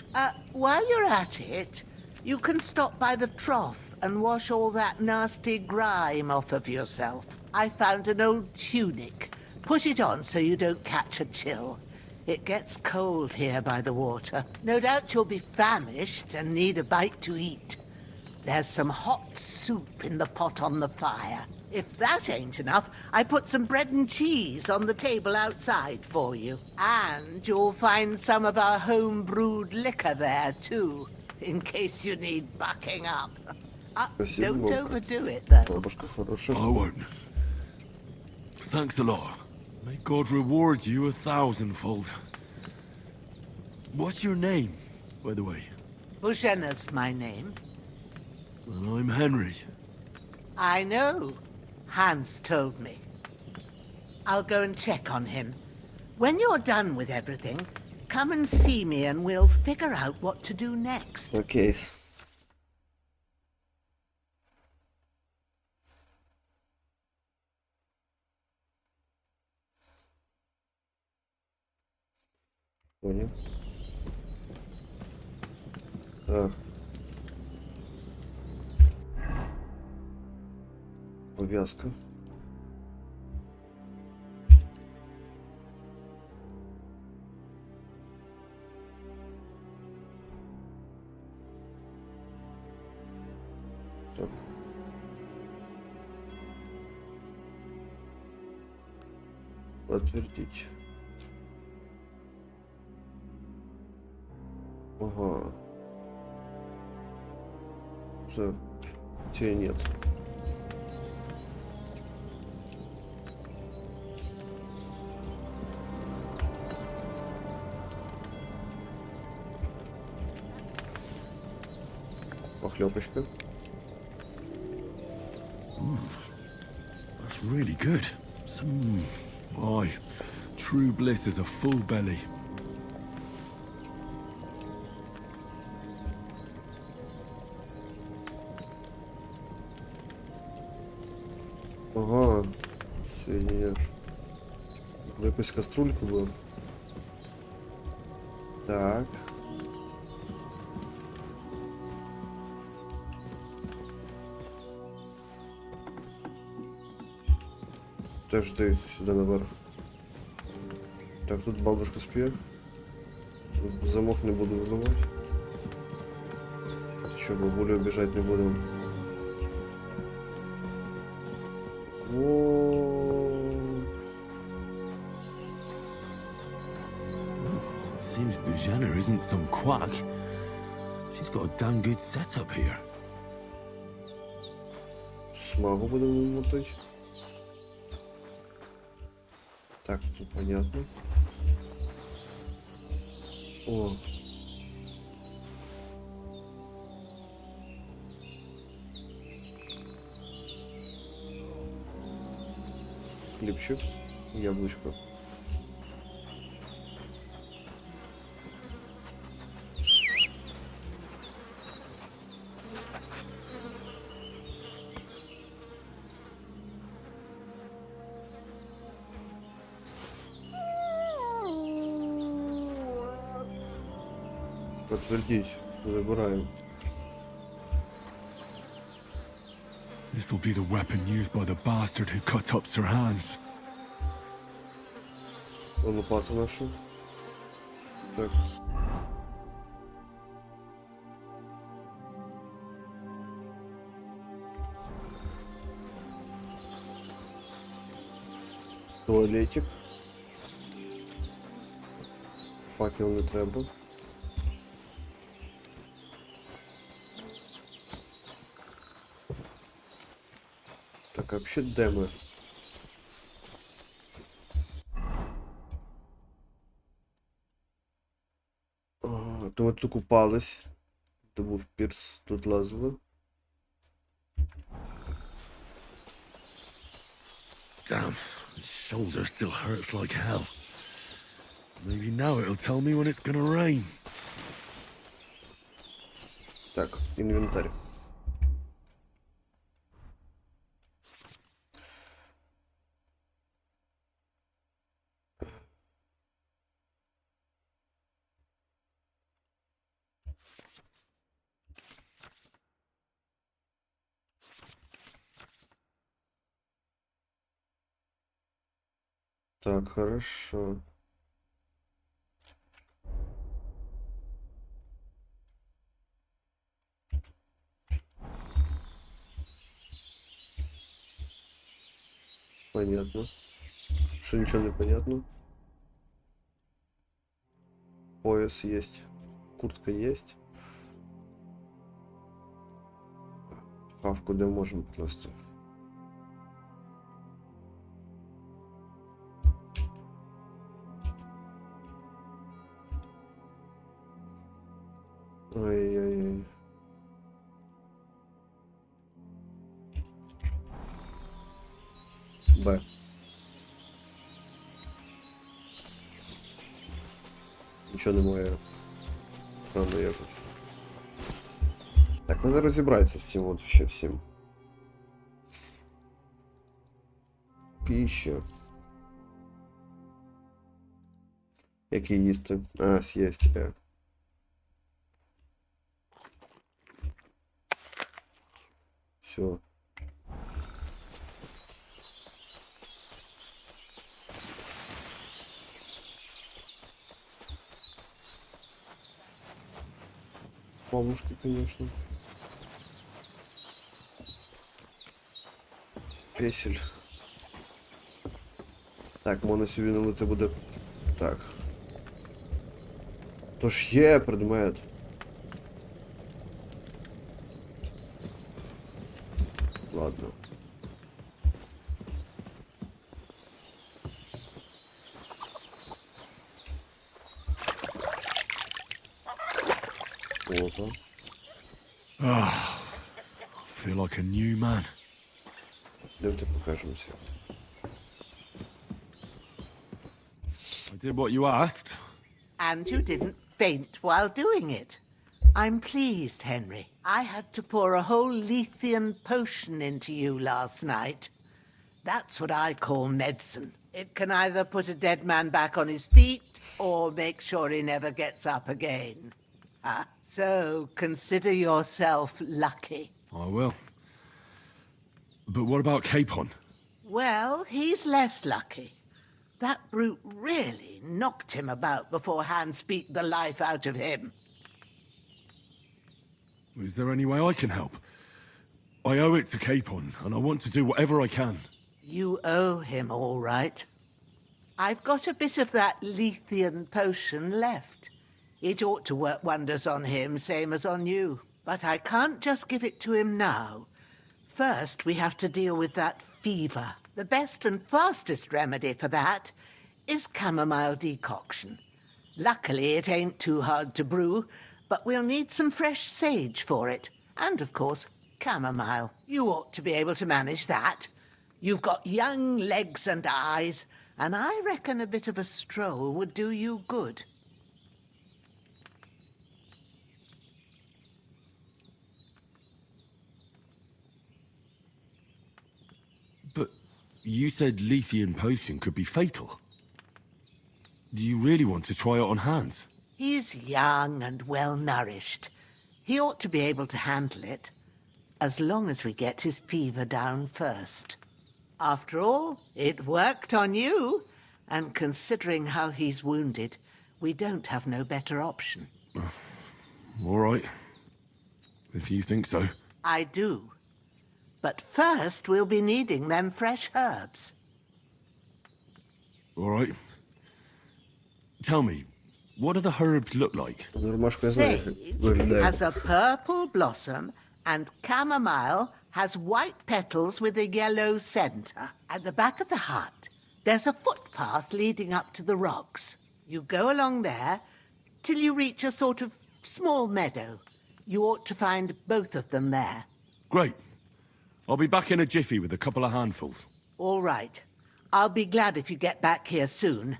While you're at it, you can stop by the trough and wash all that nasty grime off of yourself. I found an old tunic. Put it on so you don't catch a chill. It gets cold here by the water. No doubt you'll be famished and need a bite to eat. There's some hot soup in the pot on the fire. If that ain't enough, I put some bread and cheese on the table outside for you. And you'll find some of our home-brewed liquor there, too, in case you need bucking up. Don't overdo it, though. I won't. Thanks a lot. May God reward you 1,000-fold. What's your name, by the way? Bushena's my name. And I'm Henry. I know. Hans told me. I'll go and check on him. When you're done with everything, come and see me and we'll figure out what to do next. Okay. Понял. Так. Повязка. Так. Подтвердить. Ага. Все. Тебе нет. Похлебочка. That's really good. Some... Aye. True bliss is a full belly. Ага. Сведения. Якусь каструльку было. Так. Теж ты сюда наверх. Так, тут бабушка спит. Замок не буду взломать. А ты что, бабулю обижать не буду? Seems Bujana isn't some quack. She's got a damn good setup here. Смогу будем мотать. Так, тут понятно. О. Хлебчик, яблочко. Подтвердить, забираем. This will be the weapon used by the bastard who cut up Sir Hans. Лопата наша. Так. Туалетик. Факел не треба. Так, а вообще демо. То ми тут купались. То був пірс, тут лазили. Damn, his shoulder still hurts like hell. Maybe now it'll tell me when it's gonna rain. Так, інвентар. Так, хорошо. Понятно. Что ничего не понятно. Пояс есть. Куртка есть. Хавку де можем просто. Ай-яй-яй. Б. Нічого немає. Правда, я тут. Так, треба розібратися з цим от ще всім. Пища. Які їсти? А, съесть. Все. Бабушки, конечно. Песель. Так, можна собі налити буде. Так. Тож є предмет. Ладно. Опа. I feel like a new man. Давайте покажемся. I did what you asked. And you didn't faint while doing it. I'm pleased, Henry. I had to pour a whole Lethean potion into you last night. That's what I call medicine. It can either put a dead man back on his feet or make sure he never gets up again. So consider yourself lucky. I will. But what about Capon? Well, he's less lucky. That brute really knocked him about before Hans beat the life out of him. Is there any way I can help? I owe it to Capon, and I want to do whatever I can. You owe him, all right. I've got a bit of that Lethean potion left. It ought to work wonders on him, same as on you. But I can't just give it to him now. First, we have to deal with that fever. The best and fastest remedy for that is chamomile decoction. Luckily, it ain't too hard to brew, but we'll need some fresh sage for it. And, of course, chamomile. You ought to be able to manage that. You've got young legs and eyes, and I reckon a bit of a stroll would do you good. But you said Lethean potion could be fatal. Do you really want to try it on Hans? He's young and well-nourished. He ought to be able to handle it, as long as we get his fever down first. After all, it worked on you, and considering how he's wounded, we don't have no better option. All right. If you think so. I do. But first, we'll be needing them fresh herbs. All right. Tell me, what do the herbs look like? Sage has a purple blossom, and chamomile has white petals with a yellow centre. At the back of the hut, there's a footpath leading up to the rocks. You go along there till you reach a sort of small meadow. You ought to find both of them there. Great. I'll be back in a jiffy with a couple of handfuls. All right. I'll be glad if you get back here soon.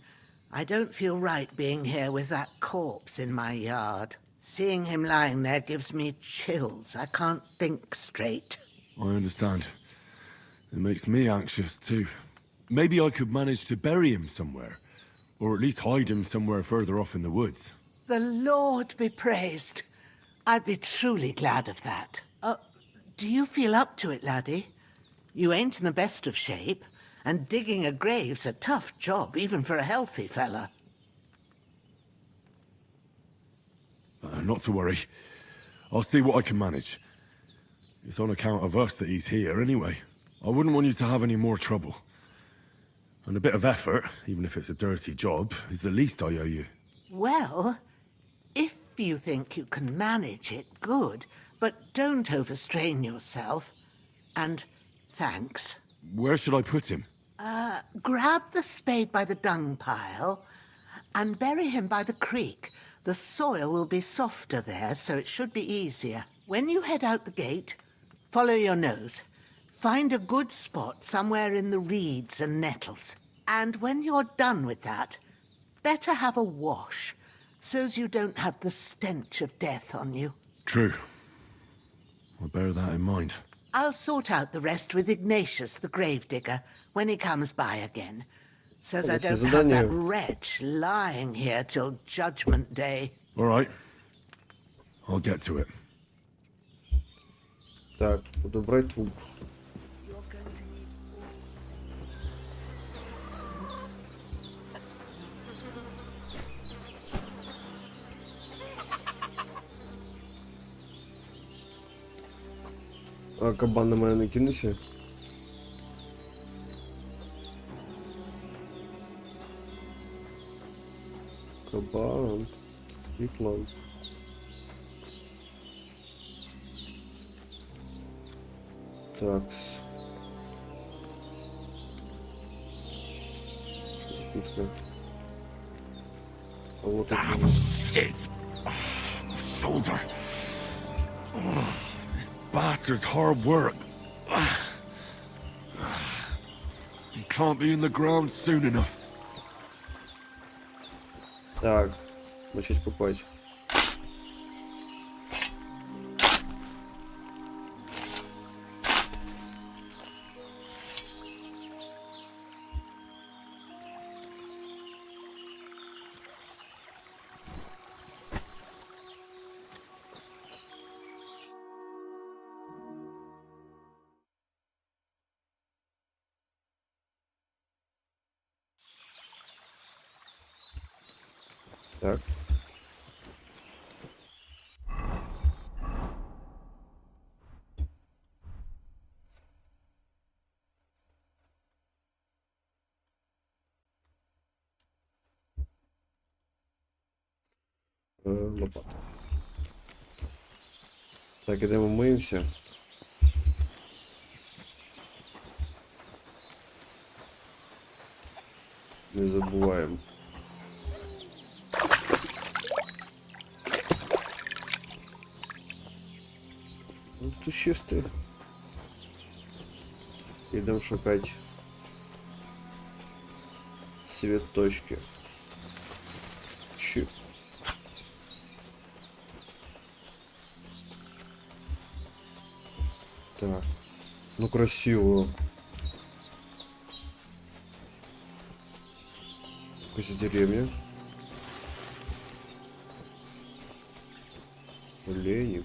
I don't feel right being here with that corpse in my yard. Seeing him lying there gives me chills. I can't think straight. I understand. It makes me anxious, too. Maybe I could manage to bury him somewhere. Or at least hide him somewhere further off in the woods. The Lord be praised. I'd be truly glad of that. Do you feel up to it, laddie? You ain't in the best of shape, and digging a grave's a tough job, even for a healthy fella. Not to worry. I'll see what I can manage. It's on account of us that he's here, anyway. I wouldn't want you to have any more trouble. And a bit of effort, even if it's a dirty job, is the least I owe you. Well, if you think you can manage it, good. But don't overstrain yourself. And thanks. Where should I put him? Grab the spade by the dung pile and bury him by the creek. The soil will be softer there, so it should be easier. When you head out the gate, follow your nose. Find a good spot somewhere in the reeds and nettles. And when you're done with that, better have a wash, so's you don't have the stench of death on you. True. I'll bear that in mind. I'll sort out the rest with Ignatius, the gravedigger, when he comes by again. So's I don't have that wretch lying here till Judgment Day. All right. I'll get to it. Так, подобрать труп. А кабан на мене не кинеться? Кабан и клан. Такс. Что за пытка? А вот это. Shoulder. This bastard's hard work. He can't be in the ground soon enough. Так, начать купать. Так. Лопата. Так, ідемо миємося. Не забуваємо. Ну, тут чисто. Ідемо шукати цвіточки. Чик. Так. Ну красиво. Какая деревня. Олени.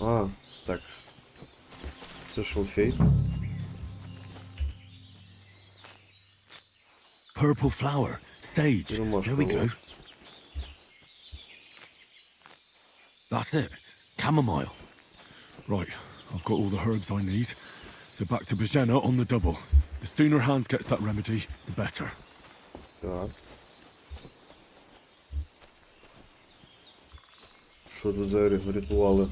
А, так. Це шалфей. Purple flower, sage. There we go. That's it. Chamomile. Right, I've got all the herbs I need. So back to Bojena on the double. The sooner Hans gets that remedy, the better. Так. Що тут за ритуали?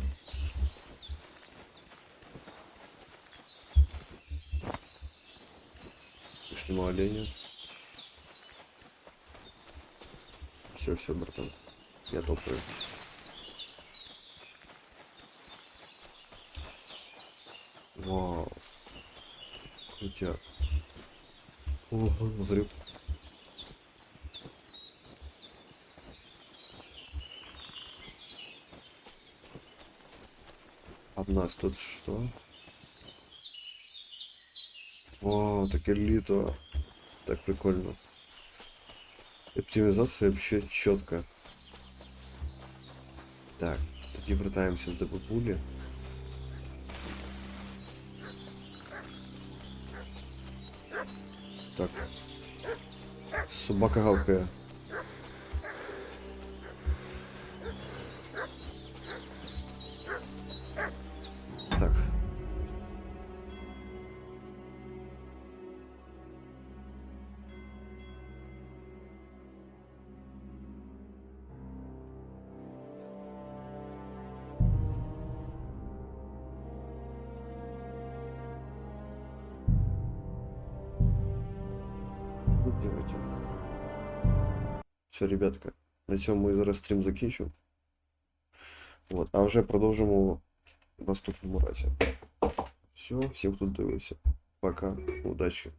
Нема оленя. Все, братан. Я топаю. Вау. Крутяк. Ого, гриб. От нас тут что? Вау, так элита. Так прикольно. Оптимизация вообще четко. Так, тоді вертаємося до бабулі. Так. Собака гавкає. Так. Все, ребятка, на цьому ми зараз стрім закінчимо. От, а вже продовжимо в наступному разі. Все, всім, хто дивився. Пока, удачі.